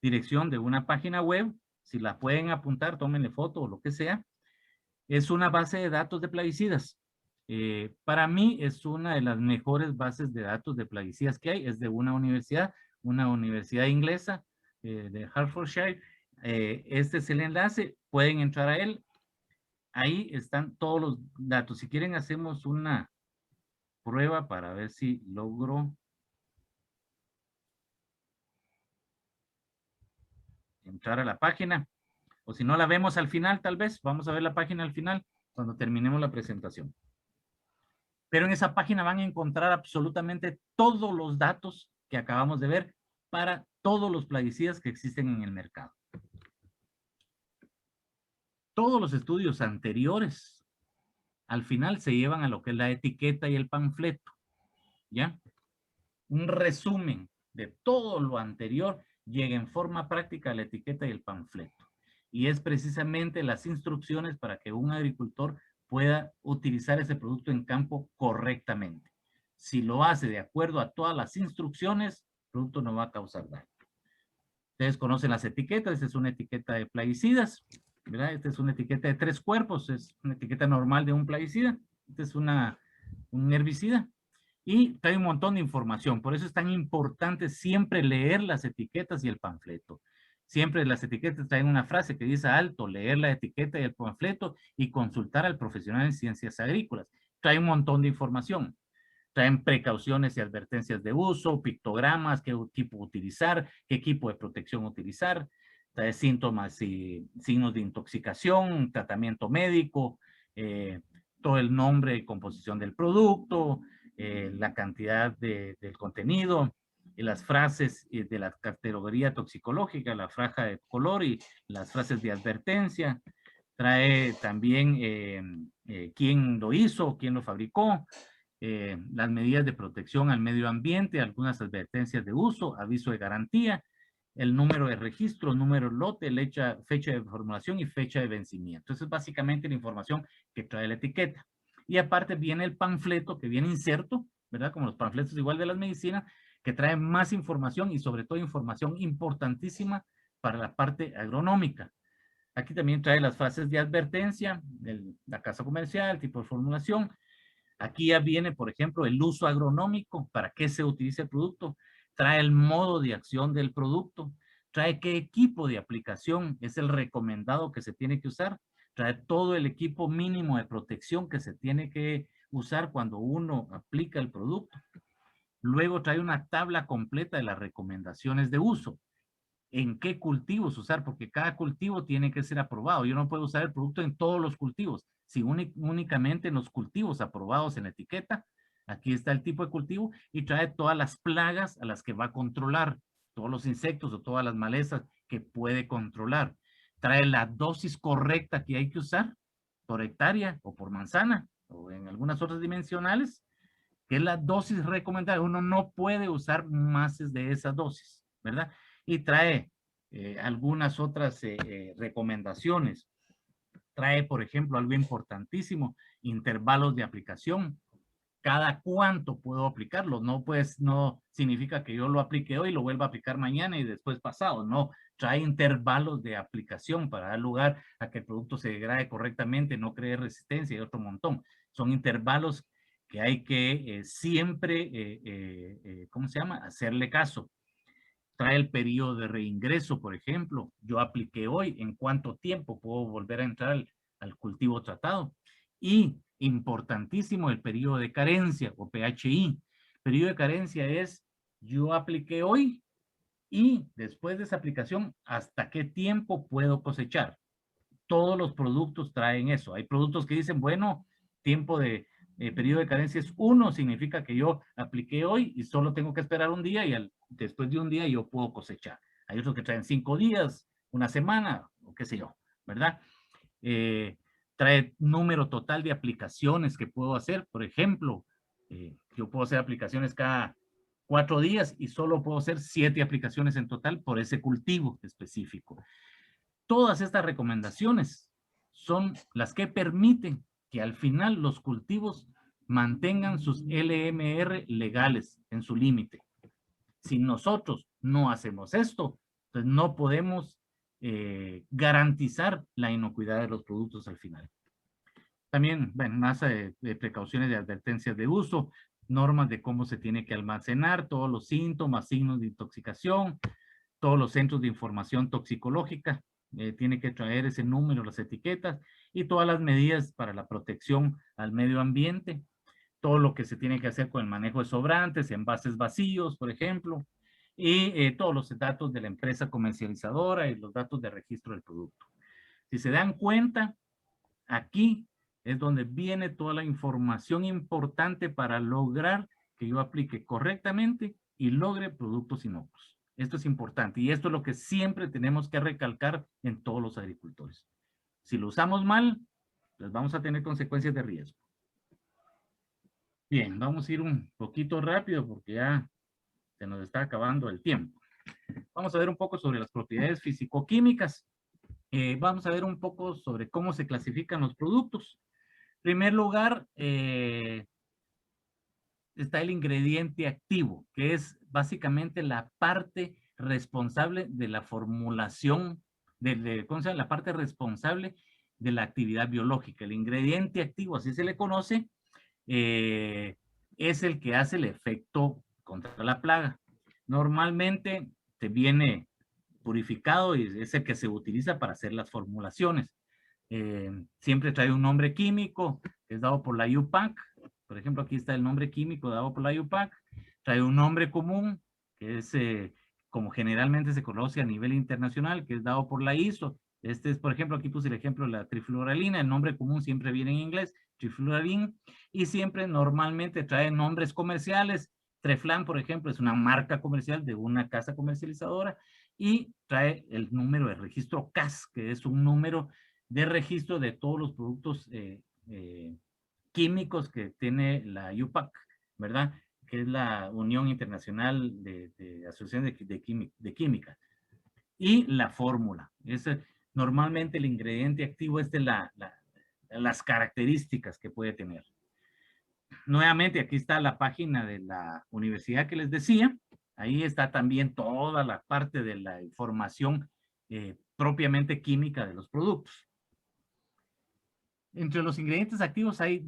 dirección de una página web. Si la pueden apuntar, tómenle foto o lo que sea. Es una base de datos de plaguicidas. Para mí es una de las mejores bases de datos de plaguicidas que hay. Es de una universidad inglesa de Hertfordshire. Este es el enlace, pueden entrar a él. Ahí están todos los datos. Si quieren, hacemos una prueba para ver si logro entrar a la página. O si no, la vemos al final, tal vez. Vamos a ver la página al final, cuando terminemos la presentación. Pero en esa página van a encontrar absolutamente todos los datos que acabamos de ver para todos los plaguicidas que existen en el mercado. Todos los estudios anteriores al final se llevan a lo que es la etiqueta y el panfleto, ¿ya? Un resumen de todo lo anterior llega en forma práctica a la etiqueta y el panfleto. Y es precisamente las instrucciones para que un agricultor pueda utilizar ese producto en campo correctamente. Si lo hace de acuerdo a todas las instrucciones, el producto no va a causar daño. Ustedes conocen las etiquetas. Esta es una etiqueta de plaguicidas. ¿verdad? Esta es una etiqueta de 3 cuerpos, es una etiqueta normal de un plaguicida. Esta es un herbicida. Y trae un montón de información. Por eso es tan importante siempre leer las etiquetas y el panfleto. Siempre las etiquetas traen una frase que dice alto, leer la etiqueta y el panfleto y consultar al profesional en ciencias agrícolas. Trae un montón de información. Traen precauciones y advertencias de uso, pictogramas, qué equipo utilizar, qué equipo de protección utilizar. Trae síntomas y signos de intoxicación, tratamiento médico, todo el nombre y composición del producto, la cantidad del contenido, y las frases de la categoría toxicológica, la franja de color y las frases de advertencia. Trae también quién lo hizo, quién lo fabricó, las medidas de protección al medio ambiente, algunas advertencias de uso, aviso de garantía, el número de registro, número de lote, fecha de formulación y fecha de vencimiento. Eso es básicamente la información que trae la etiqueta. Y aparte viene el panfleto que viene inserto, ¿verdad? Como los panfletos igual de las medicinas, que trae más información y sobre todo información importantísima para la parte agronómica. Aquí también trae las frases de advertencia, la casa comercial, tipo de formulación. Aquí ya viene, por ejemplo, el uso agronómico, para qué se utiliza el producto. Trae el modo de acción del producto. Trae qué equipo de aplicación es el recomendado que se tiene que usar. Trae todo el equipo mínimo de protección que se tiene que usar cuando uno aplica el producto. Luego trae una tabla completa de las recomendaciones de uso. En qué cultivos usar, porque cada cultivo tiene que ser aprobado. Yo no puedo usar el producto en todos los cultivos, si únicamente en los cultivos aprobados en la etiqueta. Aquí está el tipo de cultivo y trae todas las plagas a las que va a controlar, todos los insectos o todas las malezas que puede controlar. Trae la dosis correcta que hay que usar por hectárea o por manzana o en algunas otras dimensionales, que es la dosis recomendada. Uno no puede usar más de esa dosis, ¿verdad? Y trae algunas otras recomendaciones. Trae, por ejemplo, algo importantísimo, intervalos de aplicación. Cada cuánto puedo aplicarlo. No, pues, no significa que yo lo aplique hoy y lo vuelva a aplicar mañana y después pasado. No, trae intervalos de aplicación para dar lugar a que el producto se degrade correctamente, no cree resistencia y otro montón. Son intervalos que hay que siempre, ¿cómo se llama? Hacerle caso. Trae el periodo de reingreso, por ejemplo. Yo apliqué hoy, ¿en cuánto tiempo puedo volver a entrar al cultivo tratado? Y importantísimo, el periodo de carencia o PHI. Periodo de carencia es, yo apliqué hoy y después de esa aplicación, ¿hasta qué tiempo puedo cosechar? Todos los productos traen eso. Hay productos que dicen, bueno, tiempo de periodo de carencia es 1, significa que yo apliqué hoy y solo tengo que esperar un día y después de un día yo puedo cosechar. Hay otros que traen 5 días, una semana, o qué sé yo, ¿verdad? Trae número total de aplicaciones que puedo hacer. Por ejemplo, yo puedo hacer aplicaciones cada 4 días y solo puedo hacer 7 aplicaciones en total por ese cultivo específico. Todas estas recomendaciones son las que permiten que al final los cultivos mantengan sus LMR legales en su límite. Si nosotros no hacemos esto, pues no podemos garantizar la inocuidad de los productos al final. También, bueno, más de precauciones de advertencias de uso, normas de cómo se tiene que almacenar, todos los síntomas, signos de intoxicación, todos los centros de información toxicológica, tiene que traer ese número, las etiquetas y todas las medidas para la protección al medio ambiente, todo lo que se tiene que hacer con el manejo de sobrantes, envases vacíos, por ejemplo, y todos los datos de la empresa comercializadora y los datos de registro del producto. Si se dan cuenta, aquí es donde viene toda la información importante para lograr que yo aplique correctamente y logre productos inocuos. Esto es importante y esto es lo que siempre tenemos que recalcar en todos los agricultores. Si lo usamos mal, pues vamos a tener consecuencias de riesgo. Bien, vamos a ir un poquito rápido porque ya se nos está acabando el tiempo. Vamos a ver un poco sobre las propiedades físico-químicas. Vamos a ver un poco sobre cómo se clasifican los productos. En primer lugar, está el ingrediente activo, que es básicamente la parte responsable de la formulación ¿cómo se llama? La parte responsable de la actividad biológica. El ingrediente activo, así se le conoce, es el que hace el efecto contra la plaga. Normalmente te viene purificado y es el que se utiliza para hacer las formulaciones. Siempre trae un nombre químico que es dado por la UPAC. Por ejemplo, aquí está el nombre químico dado por la UPAC. Trae un nombre común que es como generalmente se conoce a nivel internacional, que es dado por la ISO. Este es, por ejemplo, aquí puse el ejemplo de la trifluoralina. El nombre común siempre viene en inglés, trifluorin, y siempre normalmente trae nombres comerciales. Treflan, por ejemplo, es una marca comercial de una casa comercializadora y trae el número de registro CAS, que es un número de registro de todos los productos químicos que tiene la UPAC, ¿verdad? Que es la Unión Internacional de Asociaciones de Química. Y la fórmula. Normalmente el ingrediente activo es de las características que puede tener. Nuevamente, aquí está la página de la universidad que les decía. Ahí está también toda la parte de la información propiamente química de los productos. Entre los ingredientes activos hay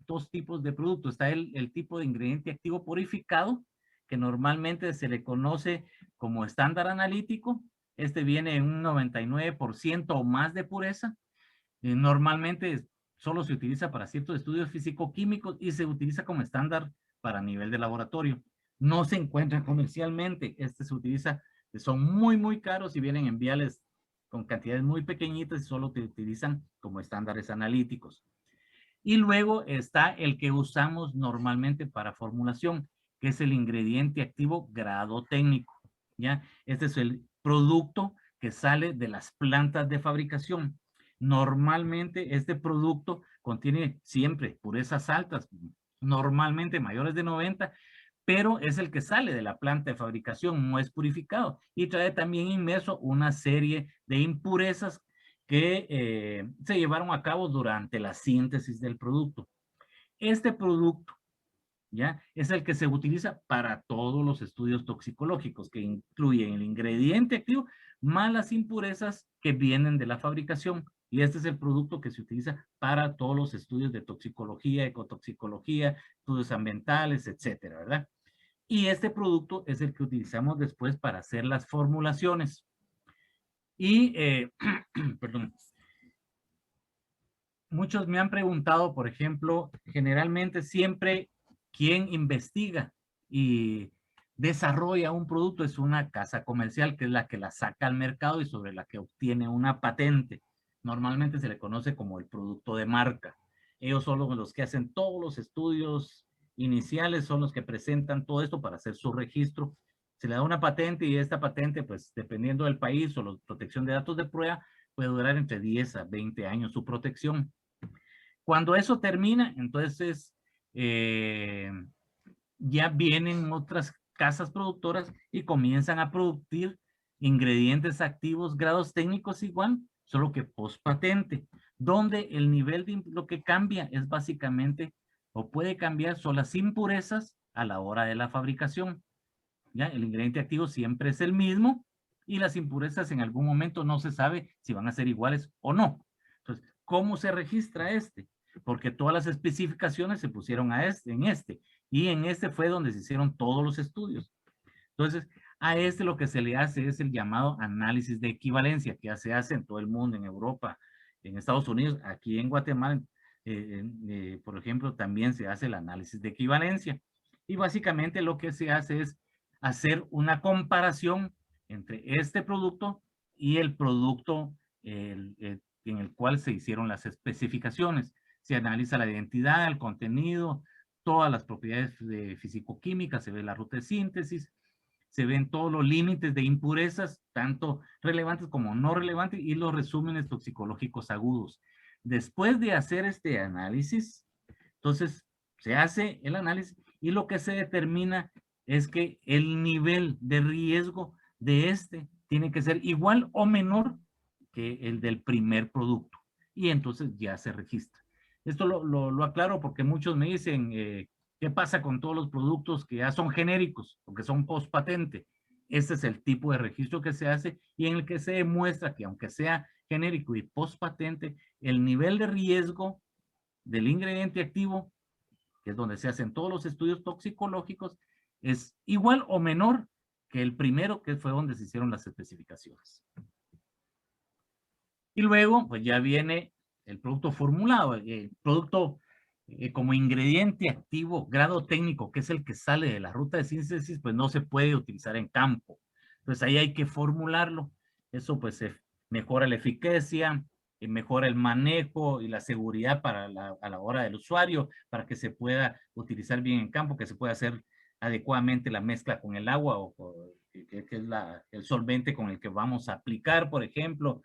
dos tipos de productos. Está el tipo de ingrediente activo purificado, que normalmente se le conoce como estándar analítico. Este viene en un 99% o más de pureza. Normalmente solo se utiliza para ciertos estudios físico-químicos y se utiliza como estándar para nivel de laboratorio. No se encuentran comercialmente. Se utiliza, son muy caros y vienen en viales con cantidades muy pequeñitas y solo se utilizan como estándares analíticos. Y luego está el que usamos normalmente para formulación, que es el ingrediente activo grado técnico, ¿ya? Este es el producto que sale de las plantas de fabricación. Normalmente este producto contiene siempre purezas altas, normalmente mayores de 90, pero es el que sale de la planta de fabricación, no es purificado, y trae también inmerso una serie de impurezas que se llevaron a cabo durante la síntesis del producto. Este producto, ¿ya? Es el que se utiliza para todos los estudios toxicológicos, que incluyen el ingrediente activo más las impurezas que vienen de la fabricación. Y este es el producto que se utiliza para todos los estudios de toxicología, ecotoxicología, estudios ambientales, etcétera, ¿verdad? Y este producto es el que utilizamos después para hacer las formulaciones. Y, perdón, muchos me han preguntado, por ejemplo, generalmente siempre quien investiga y desarrolla un producto es una casa comercial, que es la que la saca al mercado y sobre la que obtiene una patente. Normalmente se le conoce como el producto de marca. Ellos son los que hacen todos los estudios iniciales, son los que presentan todo esto para hacer su registro. Se le da una patente y esta patente, pues dependiendo del país o la protección de datos de prueba, puede durar entre 10 a 20 años su protección. Cuando eso termina, entonces ya vienen otras casas productoras y comienzan a producir ingredientes activos, grados técnicos igual, solo que post patente, donde el nivel de lo que cambia es básicamente, o puede cambiar, son las impurezas a la hora de la fabricación. ¿Ya? El ingrediente activo siempre es el mismo y las impurezas en algún momento no se sabe si van a ser iguales o no. Entonces, ¿cómo se registra este? Porque todas las especificaciones se pusieron en este y en este fue donde se hicieron todos los estudios. Entonces, a este lo que se le hace es el llamado análisis de equivalencia, que ya se hace en todo el mundo, en Europa, en Estados Unidos, aquí en Guatemala, por ejemplo, también se hace el análisis de equivalencia. Y básicamente lo que se hace es hacer una comparación entre este producto y el producto en el cual se hicieron las especificaciones. Se analiza la identidad, el contenido, todas las propiedades físico-químicas, se ve la ruta de síntesis, se ven todos los límites de impurezas, tanto relevantes como no relevantes, y los resúmenes toxicológicos agudos. Después de hacer este análisis, entonces se hace el análisis y lo que se determina es que el nivel de riesgo de este tiene que ser igual o menor que el del primer producto. Y entonces ya se registra. Esto lo aclaro porque muchos me dicen, ¿qué pasa con todos los productos que ya son genéricos o que son post patente? Este es el tipo de registro que se hace y en el que se demuestra que aunque sea genérico y post patente, el nivel de riesgo del ingrediente activo, que es donde se hacen todos los estudios toxicológicos, es igual o menor que el primero, que fue donde se hicieron las especificaciones. Y luego, pues ya viene el producto formulado, el producto como ingrediente activo, grado técnico, que es el que sale de la ruta de síntesis, pues no se puede utilizar en campo. Entonces ahí hay que formularlo. Eso pues mejora la eficacia, mejora el manejo y la seguridad para a la hora del usuario, para que se pueda utilizar bien en campo, que se pueda hacer adecuadamente la mezcla con el agua que es el solvente con el que vamos a aplicar, por ejemplo.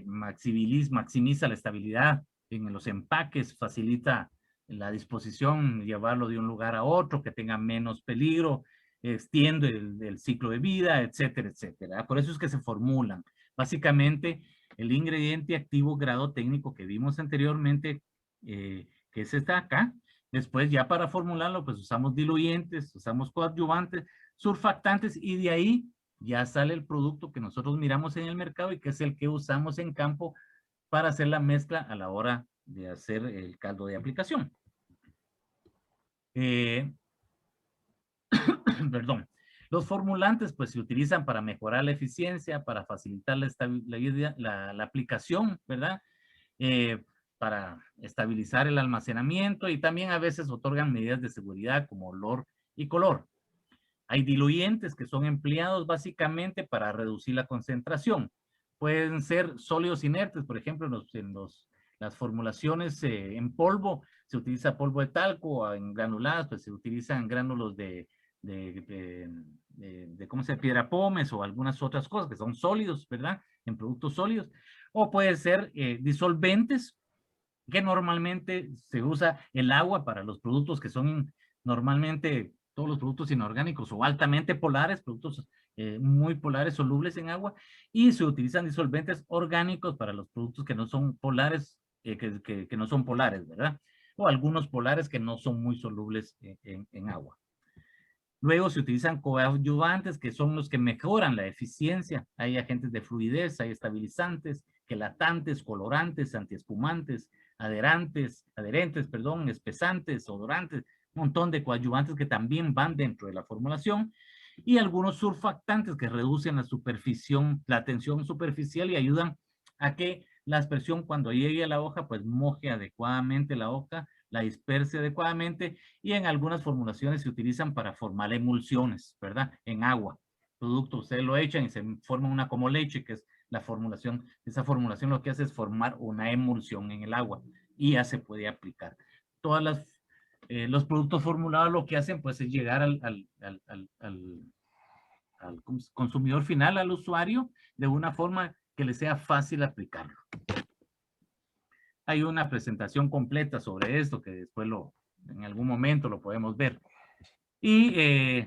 Maximiza la estabilidad en los empaques, facilita la disposición, llevarlo de un lugar a otro, que tenga menos peligro, extiende el ciclo de vida, etcétera, etcétera. Por eso es que se formulan. Básicamente, el ingrediente activo grado técnico que vimos anteriormente, que es esta acá, después ya para formularlo, pues usamos diluyentes, usamos coadyuvantes, surfactantes, y de ahí ya sale el producto que nosotros miramos en el mercado y que es el que usamos en campo para hacer la mezcla a la hora de hacer el caldo de aplicación. Perdón. Los formulantes pues se utilizan para mejorar la eficiencia, para facilitar la aplicación, ¿verdad? Para estabilizar el almacenamiento y también a veces otorgan medidas de seguridad como olor y color. Hay diluyentes que son empleados básicamente para reducir la concentración. Pueden ser sólidos inertes, por ejemplo, las formulaciones en polvo, se utiliza polvo de talco, o en granuladas, pues se utilizan gránulos ¿cómo se llama? Piedra pómez o algunas otras cosas que son sólidos, ¿verdad? En productos sólidos. O puede ser disolventes, que normalmente se usa el agua para los productos que son normalmente todos los productos inorgánicos o altamente polares, productos muy polares, solubles en agua, y se utilizan disolventes orgánicos para los productos que no son polares, que no son polares, ¿verdad? O algunos polares que no son muy solubles en agua. Luego se utilizan coadyuvantes, que son los que mejoran la eficiencia. Hay agentes de fluidez, hay estabilizantes, quelatantes, colorantes, antiespumantes, adherentes, espesantes, odorantes, un montón de coadyuvantes que también van dentro de la formulación, y algunos surfactantes que reducen la tensión superficial y ayudan a que la aspersión cuando llegue a la hoja pues moje adecuadamente la hoja, la disperse adecuadamente, y en algunas formulaciones se utilizan para formar emulsiones, ¿verdad? En agua. Producto, ustedes lo echan y se forma una como leche, que es la formulación. Esa formulación lo que hace es formar una emulsión en el agua y ya se puede aplicar. Los productos formulados lo que hacen pues es llegar al consumidor final, al usuario, de una forma que le sea fácil aplicarlo. Hay una presentación completa sobre esto que después en algún momento lo podemos ver. Y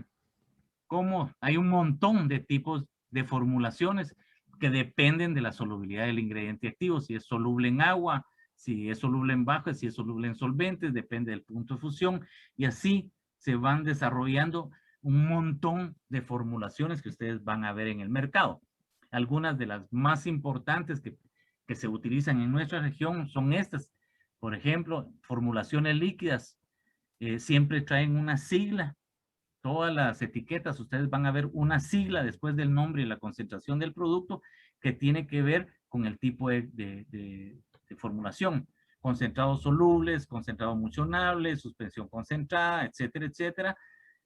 como hay un montón de tipos de formulaciones que dependen de la solubilidad del ingrediente activo, si es soluble en agua, si es soluble en bajas, si es soluble en solventes, depende del punto de fusión, y así se van desarrollando un montón de formulaciones que ustedes van a ver en el mercado. Algunas de las más importantes que se utilizan en nuestra región son estas. Por ejemplo, formulaciones líquidas siempre traen una sigla. Todas las etiquetas, ustedes van a ver una sigla después del nombre y la concentración del producto que tiene que ver con el tipo de formulación. Concentrados solubles, concentrados emulsionables, suspensión concentrada, etcétera, etcétera.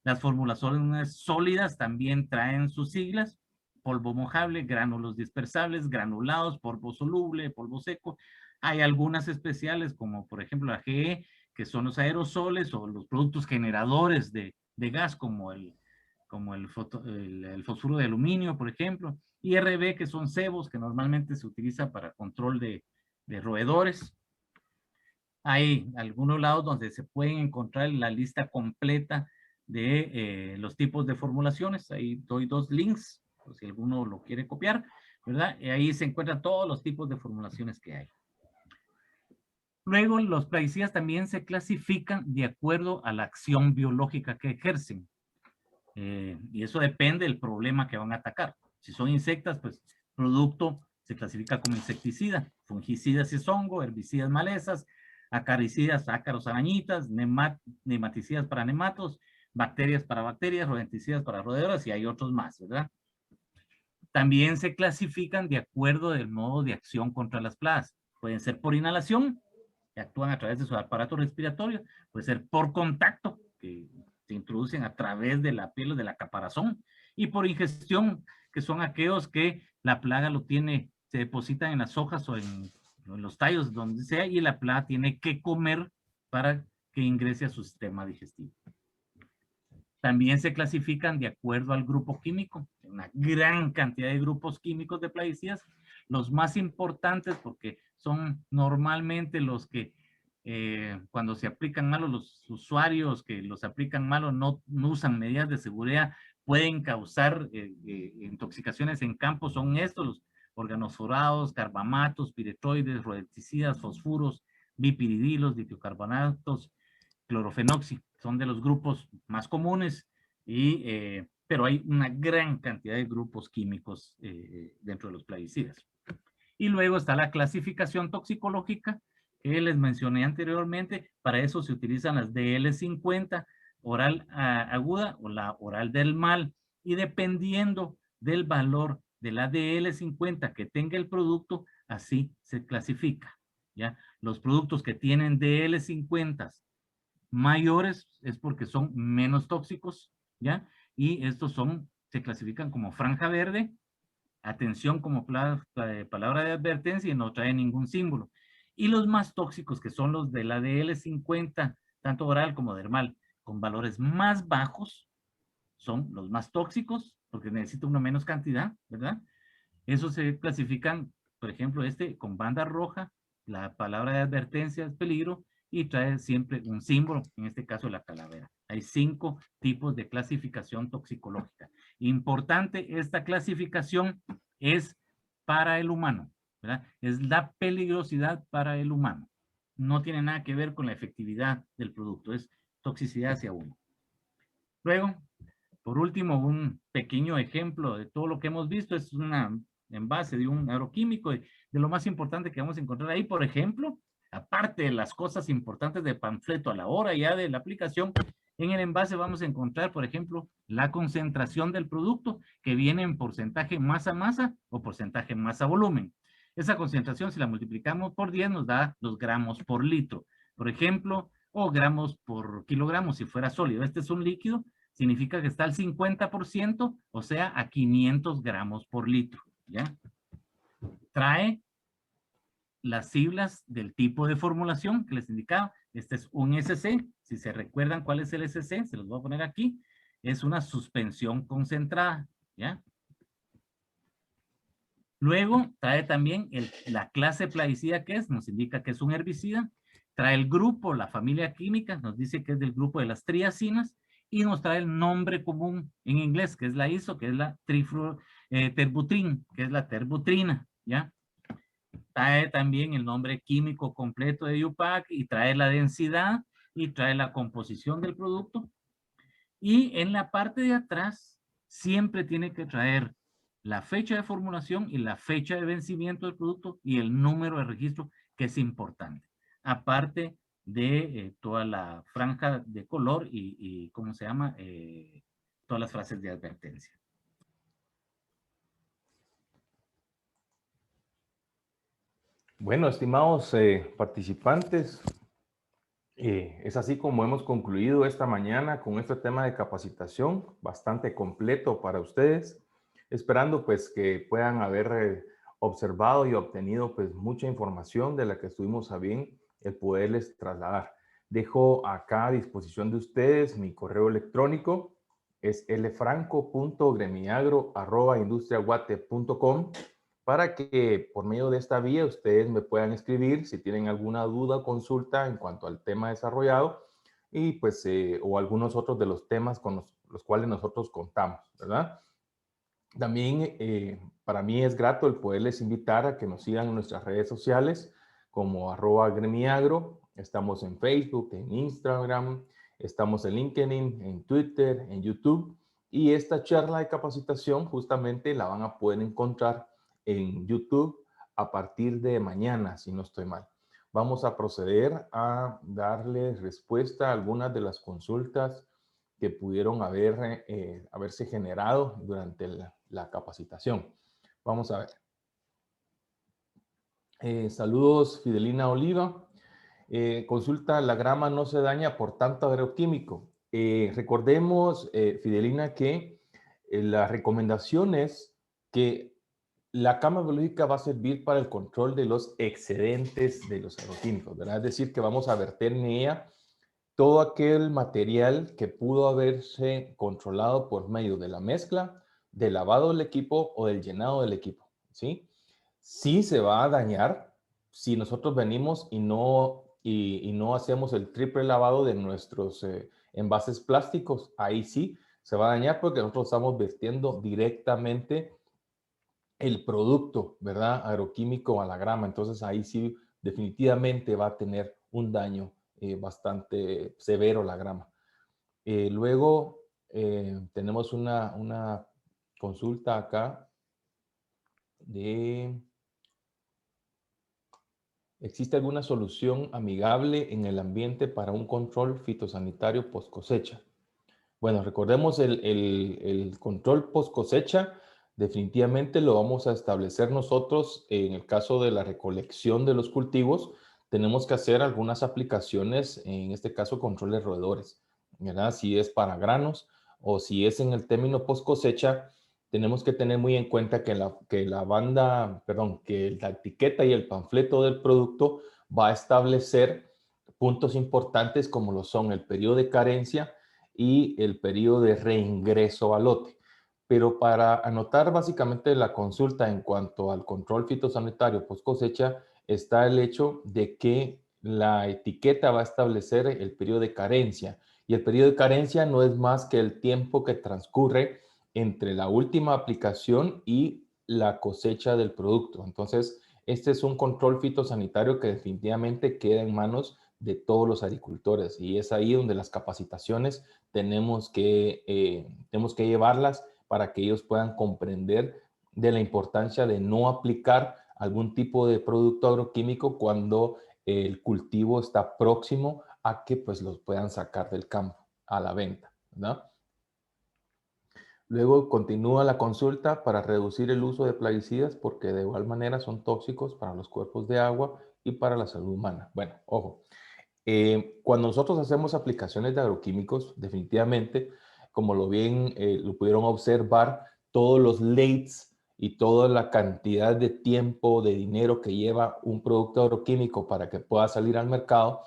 Las formulaciones sólidas también traen sus siglas: polvo mojable, gránulos dispersables, granulados, polvo soluble, polvo seco. Hay algunas especiales como por ejemplo la GE, que son los aerosoles o los productos generadores de gas como el fosfuro de aluminio, por ejemplo, y RB, que son cebos, que normalmente se utiliza para control de roedores. Hay algunos lados donde se pueden encontrar la lista completa de los tipos de formulaciones. Ahí doy 2 links, por si alguno lo quiere copiar, ¿verdad? Y ahí se encuentran todos los tipos de formulaciones que hay. Luego, los plaguicidas también se clasifican de acuerdo a la acción biológica que ejercen. Y eso depende del problema que van a atacar. Si son insectas, pues producto se clasifica como insecticida, fungicidas si es hongo, herbicidas malezas, acaricidas, ácaros, arañitas, nematicidas para nematos, bacterias para bacterias, rodenticidas para roedoras y hay otros más, ¿verdad? También se clasifican de acuerdo del modo de acción contra las plagas. Pueden ser por inhalación, que actúan a través de su aparato respiratorio, puede ser por contacto, que se introducen a través de la piel o de la caparazón, y por ingestión, que son aquellos que la plaga lo tiene, se depositan en las hojas o en los tallos, donde sea, y la plaga tiene que comer para que ingrese a su sistema digestivo. También se clasifican de acuerdo al grupo químico, una gran cantidad de grupos químicos de plaguicidas, los más importantes porque son normalmente los que cuando se aplican malos los usuarios que los aplican malos no usan medidas de seguridad, pueden causar intoxicaciones en campo, son estos los organofosforados, carbamatos, piretroides, rodenticidas, fosfuros, bipiridilos, diticarbonatos, clorofenoxi, son de los grupos más comunes, pero hay una gran cantidad de grupos químicos dentro de los plaguicidas. Y luego está la clasificación toxicológica, que les mencioné anteriormente. Para eso se utilizan las DL50, oral aguda o la oral del mal, y dependiendo del valor de la DL50 que tenga el producto, así se clasifica, ¿ya? Los productos que tienen DL50 mayores es porque son menos tóxicos, ¿ya? Y estos se clasifican como franja verde, atención como palabra de advertencia y no trae ningún símbolo. Y los más tóxicos, que son los de la DL50, tanto oral como dermal, con valores más bajos, son los más tóxicos, porque necesita una menos cantidad, ¿verdad? Esos se clasifican, por ejemplo, con banda roja, la palabra de advertencia es peligro, y trae siempre un símbolo, en este caso la calavera. Hay 5 tipos de clasificación toxicológica. Importante, esta clasificación es para el humano, ¿verdad? Es la peligrosidad para el humano. No tiene nada que ver con la efectividad del producto, es toxicidad hacia uno. Luego, por último, un pequeño ejemplo de todo lo que hemos visto es una envase de un agroquímico, de lo más importante que vamos a encontrar ahí, por ejemplo, aparte de las cosas importantes de panfleto a la hora ya de la aplicación, en el envase vamos a encontrar, por ejemplo, la concentración del producto que viene en porcentaje masa-masa o porcentaje masa-volumen. Esa concentración, si la multiplicamos por 10, nos da los gramos por litro, por ejemplo, o gramos por kilogramo si fuera sólido. Este es un líquido, significa que está al 50%, o sea, a 500 gramos por litro, ¿ya? Trae las siglas del tipo de formulación que les indicaba. Este es un SC. Si se recuerdan cuál es el SC, se los voy a poner aquí. Es una suspensión concentrada, ¿ya? Luego trae también la clase plaguicida que es, nos indica que es un herbicida. Trae el grupo, la familia química, nos dice que es del grupo de las triacinas, y nos trae el nombre común en inglés, que es la ISO, que es la terbutrin, que es la terbutrina, ¿ya? Trae también el nombre químico completo de UPAC y trae la densidad y trae la composición del producto. Y en la parte de atrás siempre tiene que traer la fecha de formulación y la fecha de vencimiento del producto y el número de registro, que es importante. Aparte de toda la franja de color y ¿cómo se llama? Todas las frases de advertencia. Bueno, estimados participantes, es así como hemos concluido esta mañana con este tema de capacitación bastante completo para ustedes, esperando pues que puedan haber observado y obtenido pues mucha información de la que estuvimos a bien el poderles trasladar. Dejo acá a disposición de ustedes mi correo electrónico, es lfranco.gremiagro@industriaguate.com, para que por medio de esta vía ustedes me puedan escribir si tienen alguna duda o consulta en cuanto al tema desarrollado y pues o algunos otros de los temas con los cuales nosotros contamos, ¿verdad? También para mí es grato el poderles invitar a que nos sigan en nuestras redes sociales como @gremiagro. Estamos en Facebook, en Instagram, estamos en LinkedIn, en Twitter, en YouTube. Y esta charla de capacitación justamente la van a poder encontrar en YouTube a partir de mañana, si no estoy mal. Vamos a proceder a darle respuesta a algunas de las consultas que pudieron haberse generado durante la capacitación. Vamos a ver. Saludos, Fidelina Oliva. Consulta, la grama no se daña por tanto agroquímico. Recordemos, Fidelina, que la recomendación es que la cama biológica va a servir para el control de los excedentes de los agroquímicos, ¿verdad? Es decir, que vamos a verter en ella todo aquel material que pudo haberse controlado por medio de la mezcla, del lavado del equipo o del llenado del equipo, ¿sí? Sí se va a dañar si nosotros venimos y no hacemos el triple lavado de nuestros envases plásticos. Ahí sí se va a dañar porque nosotros estamos vertiendo directamente el producto, ¿verdad? Agroquímico a la grama. Entonces ahí sí definitivamente va a tener un daño bastante severo la grama. Luego tenemos una consulta acá de... ¿Existe alguna solución amigable en el ambiente para un control fitosanitario post cosecha? Bueno, recordemos el control post cosecha, definitivamente lo vamos a establecer nosotros en el caso de la recolección de los cultivos. Tenemos que hacer algunas aplicaciones, en este caso control de roedores, ¿verdad? Si es para granos o si es en el término post cosecha, tenemos que tener muy en cuenta que que la etiqueta y el panfleto del producto va a establecer puntos importantes como lo son el periodo de carencia y el periodo de reingreso al lote. Pero para anotar básicamente la consulta en cuanto al control fitosanitario post cosecha, está el hecho de que la etiqueta va a establecer el periodo de carencia. Y el periodo de carencia no es más que el tiempo que transcurre entre la última aplicación y la cosecha del producto. Entonces, este es un control fitosanitario que definitivamente queda en manos de todos los agricultores y es ahí donde las capacitaciones tenemos que llevarlas para que ellos puedan comprender de la importancia de no aplicar algún tipo de producto agroquímico cuando el cultivo está próximo a que pues los puedan sacar del campo a la venta, ¿no? Luego continúa la consulta para reducir el uso de plaguicidas porque de igual manera son tóxicos para los cuerpos de agua y para la salud humana. Bueno, ojo, cuando nosotros hacemos aplicaciones de agroquímicos, definitivamente, como lo pudieron observar, todos los lates y toda la cantidad de tiempo, de dinero que lleva un producto agroquímico para que pueda salir al mercado,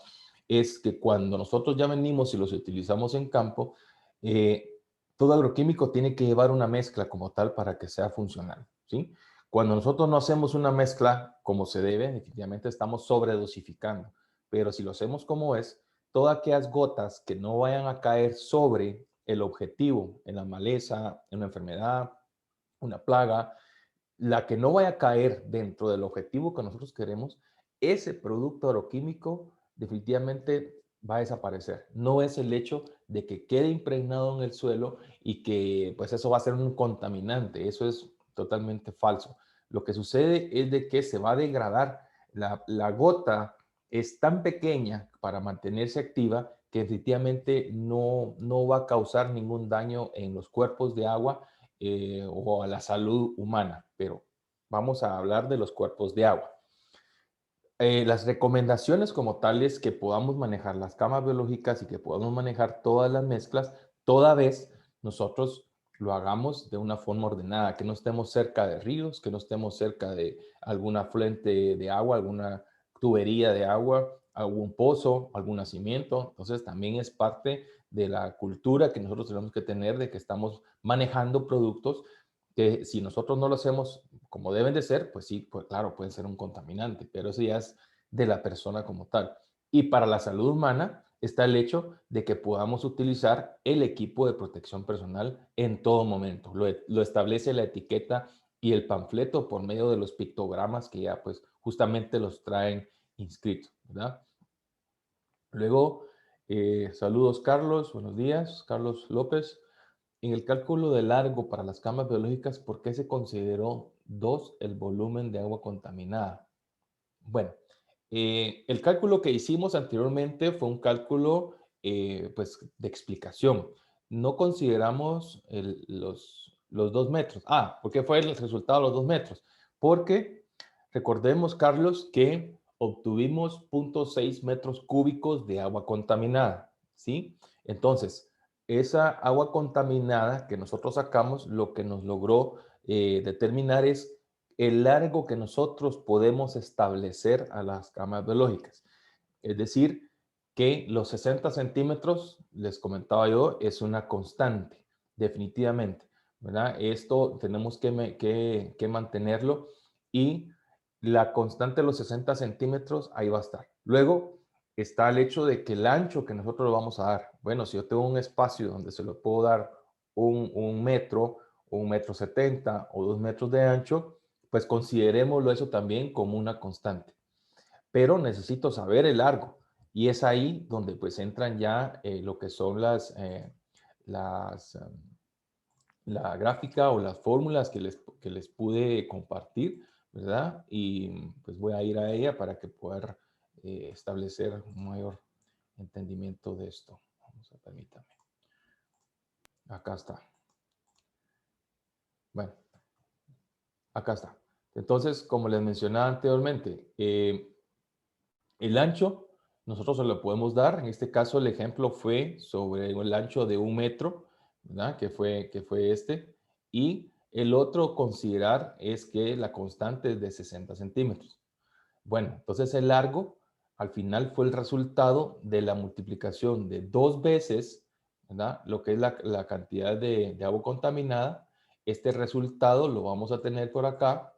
es que cuando nosotros ya venimos y los utilizamos en campo, eh, todo agroquímico tiene que llevar una mezcla como tal para que sea funcional, ¿sí? Cuando nosotros no hacemos una mezcla como se debe, definitivamente estamos sobredosificando. Pero si lo hacemos como es, todas aquellas gotas que no vayan a caer sobre el objetivo, en la maleza, en una enfermedad, una plaga, la que no vaya a caer dentro del objetivo que nosotros queremos, ese producto agroquímico definitivamente va a desaparecer. No es el hecho de que quede impregnado en el suelo y que pues eso va a ser un contaminante. Eso es totalmente falso. Lo que sucede es de que se va a degradar. La gota es tan pequeña para mantenerse activa que definitivamente no va a causar ningún daño en los cuerpos de agua o a la salud humana, pero vamos a hablar de los cuerpos de agua. Las recomendaciones como tales que podamos manejar las camas biológicas y que podamos manejar todas las mezclas, toda vez nosotros lo hagamos de una forma ordenada, que no estemos cerca de ríos, que no estemos cerca de alguna fuente de agua, alguna tubería de agua, algún pozo, algún nacimiento. Entonces también es parte de la cultura que nosotros tenemos que tener de que estamos manejando productos que si nosotros no lo hacemos como deben de ser, pues sí, pues claro, pueden ser un contaminante, pero eso ya es de la persona como tal. Y para la salud humana está el hecho de que podamos utilizar el equipo de protección personal en todo momento. Lo establece la etiqueta y el panfleto por medio de los pictogramas que ya pues justamente los traen inscritos, ¿verdad? Luego, saludos Carlos, buenos días, Carlos López. en el cálculo de largo para las camas biológicas, ¿por qué se consideró 2 el volumen de agua contaminada? Bueno, el cálculo que hicimos anteriormente fue un cálculo pues, de explicación. No consideramos los 2 metros. ¿Por qué fue el resultado de los 2 metros? Porque recordemos, Carlos, que obtuvimos 0.6 metros cúbicos de agua contaminada, ¿sí? Entonces, esa agua contaminada que nosotros sacamos, lo que nos logró determinar es el largo que nosotros podemos establecer a las camas biológicas. Es decir, que los 60 centímetros, les comentaba yo, es una constante, definitivamente, ¿verdad? Esto tenemos que mantenerlo y la constante de los 60 centímetros ahí va a estar. Luego está el hecho de que el ancho que nosotros le vamos a dar, bueno, si yo tengo un espacio donde se lo puedo dar un metro, 1,70 m o 2 metros de ancho, pues considerémoslo eso también como una constante. Pero necesito saber el largo y es ahí donde pues entran ya lo que son la gráfica o las fórmulas que les pude compartir, ¿verdad? Y pues voy a ir a ella para que pueda establecer un mayor entendimiento de esto. Vamos a permítanme. Acá está. Bueno, acá está. Entonces, como les mencionaba anteriormente, el ancho nosotros se lo podemos dar. En este caso, el ejemplo fue sobre el ancho de 1 metro, ¿verdad? Que fue este. Y el otro considerar es que la constante es de 60 centímetros. Bueno, entonces el largo al final fue el resultado de la multiplicación de 2 veces, ¿verdad? Lo que es la cantidad de agua contaminada. Este resultado lo vamos a tener por acá.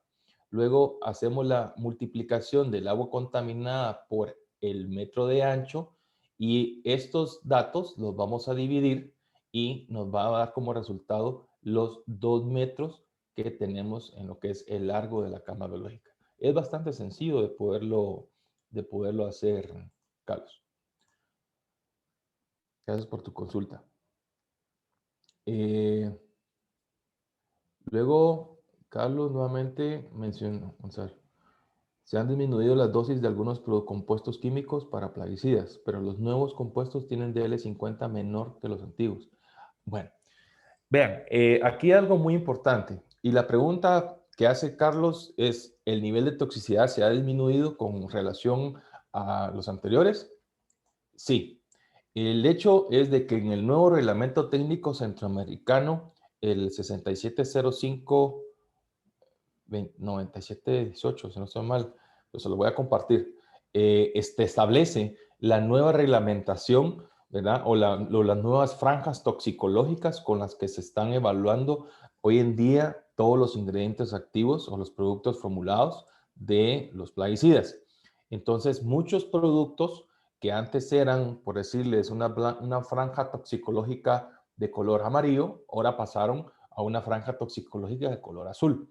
Luego hacemos la multiplicación del agua contaminada por el metro de ancho y estos datos los vamos a dividir y nos va a dar como resultado los 2 metros que tenemos en lo que es el largo de la cama biológica. Es bastante sencillo de poderlo hacer, Carlos. Gracias por tu consulta. Luego, Carlos nuevamente mencionó, vamos a ver, se han disminuido las dosis de algunos compuestos químicos para plaguicidas, pero los nuevos compuestos tienen DL50 menor que los antiguos. Bueno, vean, aquí hay algo muy importante y la pregunta que hace Carlos es, ¿el nivel de toxicidad se ha disminuido con relación a los anteriores? Sí. El hecho es de que en el nuevo reglamento técnico centroamericano, el 6705 9718, si no estoy mal, pues se lo voy a compartir, establece la nueva reglamentación, ¿verdad? O las nuevas franjas toxicológicas con las que se están evaluando hoy en día todos los ingredientes activos o los productos formulados de los plaguicidas. Entonces, muchos productos que antes eran, por decirles, una franja toxicológica de color amarillo, ahora pasaron a una franja toxicológica de color azul.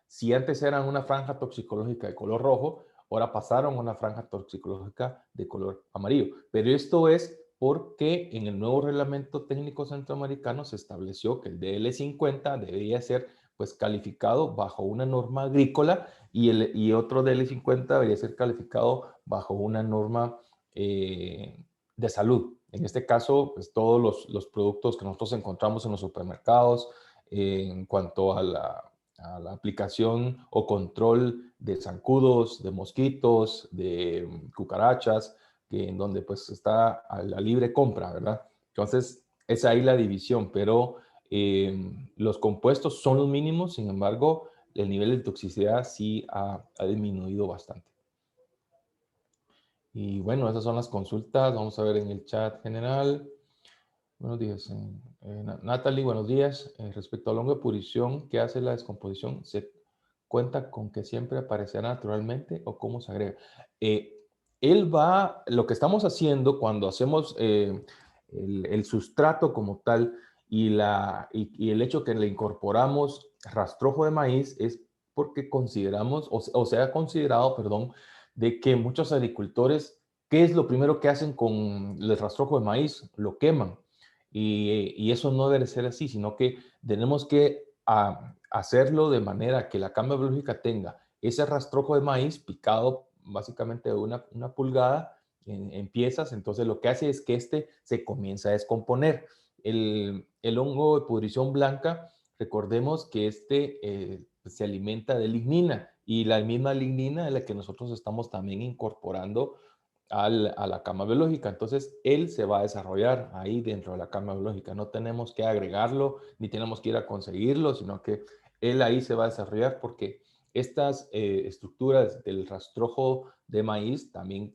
Si antes eran una franja toxicológica de color rojo, ahora pasaron a una franja toxicológica de color amarillo. Pero esto es porque en el nuevo reglamento técnico centroamericano se estableció que el DL50 debería ser pues calificado bajo una norma agrícola y otro DL50 debería ser calificado bajo una norma de salud. En este caso, pues todos los productos que nosotros encontramos en los supermercados en cuanto a la aplicación o control de zancudos, de mosquitos, de cucarachas, en donde pues está a la libre compra, ¿verdad? Entonces, es ahí la división, pero los compuestos son los mínimos, sin embargo, el nivel de toxicidad sí ha disminuido bastante. Y bueno, esas son las consultas. Vamos a ver en el chat general. Buenos días. Natalie, buenos días. Respecto al hongo de pudrición, ¿qué hace la descomposición? ¿Se cuenta con que siempre aparecerá naturalmente o cómo se agrega? Lo que estamos haciendo cuando hacemos el sustrato como tal y el hecho que le incorporamos rastrojo de maíz es porque consideramos, o se ha considerado, perdón, de que muchos agricultores, ¿qué es lo primero que hacen con el rastrojo de maíz? Lo queman. Y eso no debe ser así, sino que tenemos que hacerlo de manera que la cama biológica tenga ese rastrojo de maíz picado básicamente de una pulgada en piezas. Entonces lo que hace es que este se comienza a descomponer. El hongo de pudrición blanca, recordemos que se alimenta de lignina, y la misma lignina es la que nosotros estamos también incorporando a la cama biológica. Entonces, él se va a desarrollar ahí dentro de la cama biológica. No tenemos que agregarlo, ni tenemos que ir a conseguirlo, sino que él ahí se va a desarrollar, porque estas estructuras del rastrojo de maíz también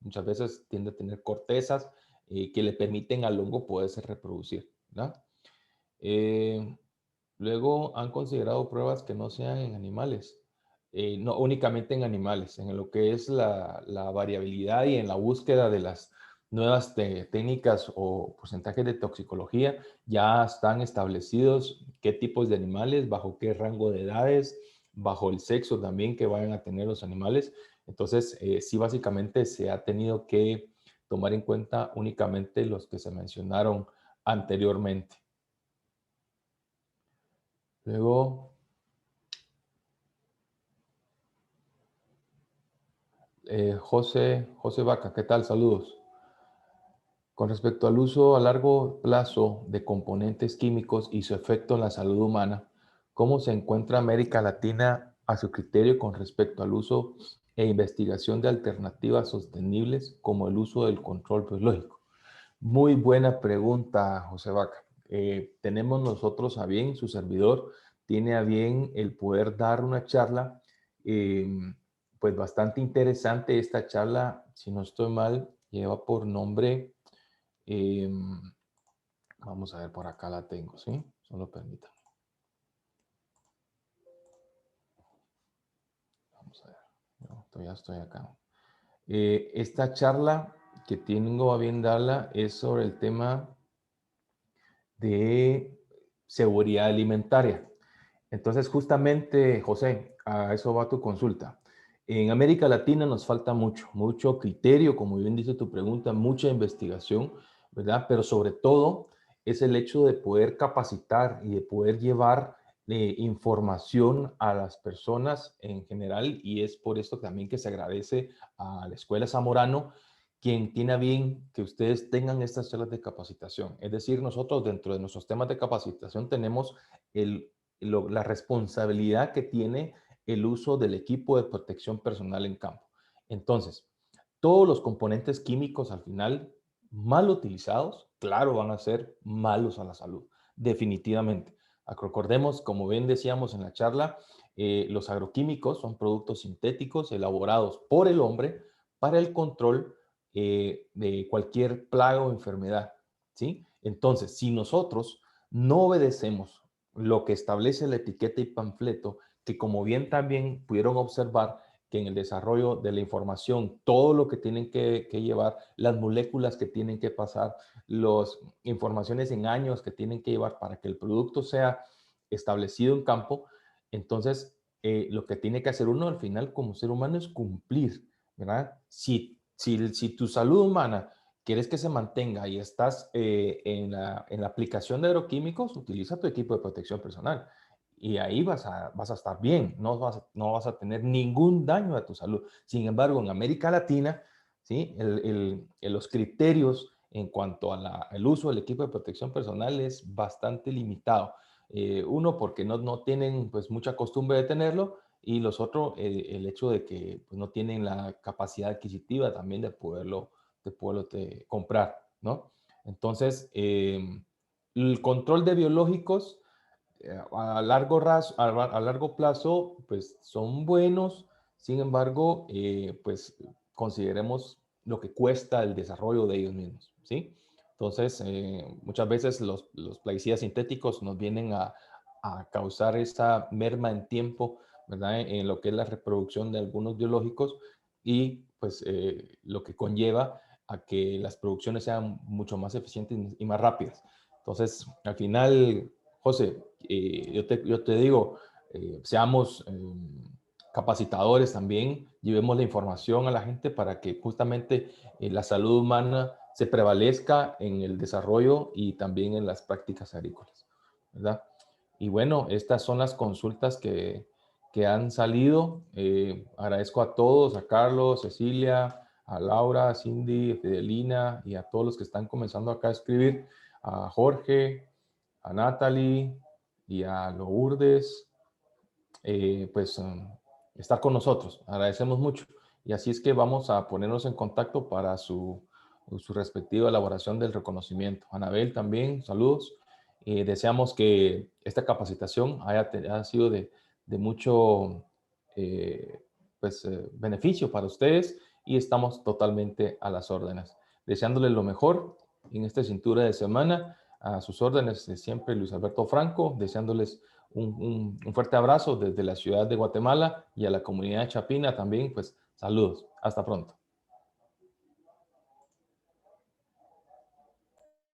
muchas veces tienden a tener cortezas que le permiten al hongo poderse reproducir, ¿verdad? Luego han considerado pruebas que no sean en animales, no únicamente en animales, en lo que es la variabilidad y en la búsqueda de las nuevas técnicas o porcentajes de toxicología. Ya están establecidos qué tipos de animales, bajo qué rango de edades, bajo el sexo también que vayan a tener los animales. Entonces, sí, básicamente se ha tenido que tomar en cuenta únicamente los que se mencionaron anteriormente. Luego, José Vaca, ¿qué tal? Saludos. Con respecto al uso a largo plazo de componentes químicos y su efecto en la salud humana, ¿cómo se encuentra América Latina a su criterio con respecto al uso e investigación de alternativas sostenibles como el uso del control biológico? Muy buena pregunta, José Vaca. Tenemos nosotros a bien, su servidor tiene a bien el poder dar una charla, eh, pues bastante interesante. Esta charla, si no estoy mal, lleva por nombre, eh, vamos a ver, por acá la tengo, ¿sí? Solo permítanme. Vamos a ver, ya estoy acá. Esta charla que tengo a bien darla es sobre el tema de seguridad alimentaria. Entonces, justamente, José, a eso va tu consulta. En América Latina nos falta mucho criterio, como bien dice tu pregunta, mucha investigación, ¿verdad? Pero sobre todo es el hecho de poder capacitar y de poder llevar información a las personas en general, y es por esto también que se agradece a la Escuela Zamorano quien tiene a bien que ustedes tengan estas charlas de capacitación. Es decir, nosotros dentro de nuestros temas de capacitación tenemos la responsabilidad que tiene el uso del equipo de protección personal en campo. Entonces, todos los componentes químicos al final mal utilizados, claro, van a ser malos a la salud, definitivamente. Recordemos, como bien decíamos en la charla, los agroquímicos son productos sintéticos elaborados por el hombre para el control de cualquier plaga o enfermedad, ¿sí? Entonces, si nosotros no obedecemos lo que establece la etiqueta y panfleto, que como bien también pudieron observar que en el desarrollo de la información, todo lo que tienen que llevar, las moléculas que tienen que pasar, las informaciones en años que tienen que llevar para que el producto sea establecido en campo, entonces lo que tiene que hacer uno al final como ser humano es cumplir, ¿verdad? Si tu salud humana quieres que se mantenga y estás en la aplicación de agroquímicos, utiliza tu equipo de protección personal y ahí vas a estar bien, no vas a tener ningún daño a tu salud. Sin embargo, en América Latina, ¿sí? Los criterios en cuanto al uso del equipo de protección personal es bastante limitado. Uno, porque no tienen pues mucha costumbre de tenerlo, y los otros, el hecho de que pues, no tienen la capacidad adquisitiva también de poderlo comprar, ¿no? Entonces, el control de biológicos a largo plazo, pues son buenos. Sin embargo, pues consideremos lo que cuesta el desarrollo de ellos mismos, ¿sí? Entonces, muchas veces los plaguicidas sintéticos nos vienen a causar esa merma en tiempo, ¿verdad? En lo que es la reproducción de algunos biológicos, y pues lo que conlleva a que las producciones sean mucho más eficientes y más rápidas. Entonces, al final, José, yo te digo, seamos capacitadores también, llevemos la información a la gente para que justamente la salud humana se prevalezca en el desarrollo y también en las prácticas agrícolas, ¿verdad? Y bueno, estas son las consultas que han salido. Agradezco a todos, a Carlos, Cecilia, a Laura, a Cindy, a Fidelina y a todos los que están comenzando acá a escribir, a Jorge, a Natalie y a Lourdes, estar con nosotros. Agradecemos mucho. Y así es que vamos a ponernos en contacto para su respectiva elaboración del reconocimiento. Anabel también, saludos. Deseamos que esta capacitación haya sido de mucho beneficio para ustedes y estamos totalmente a las órdenes. Deseándoles lo mejor en esta cintura de semana. A sus órdenes de siempre, Luis Alberto Franco, deseándoles un fuerte abrazo desde la ciudad de Guatemala y a la comunidad chapina también, pues saludos. Hasta pronto.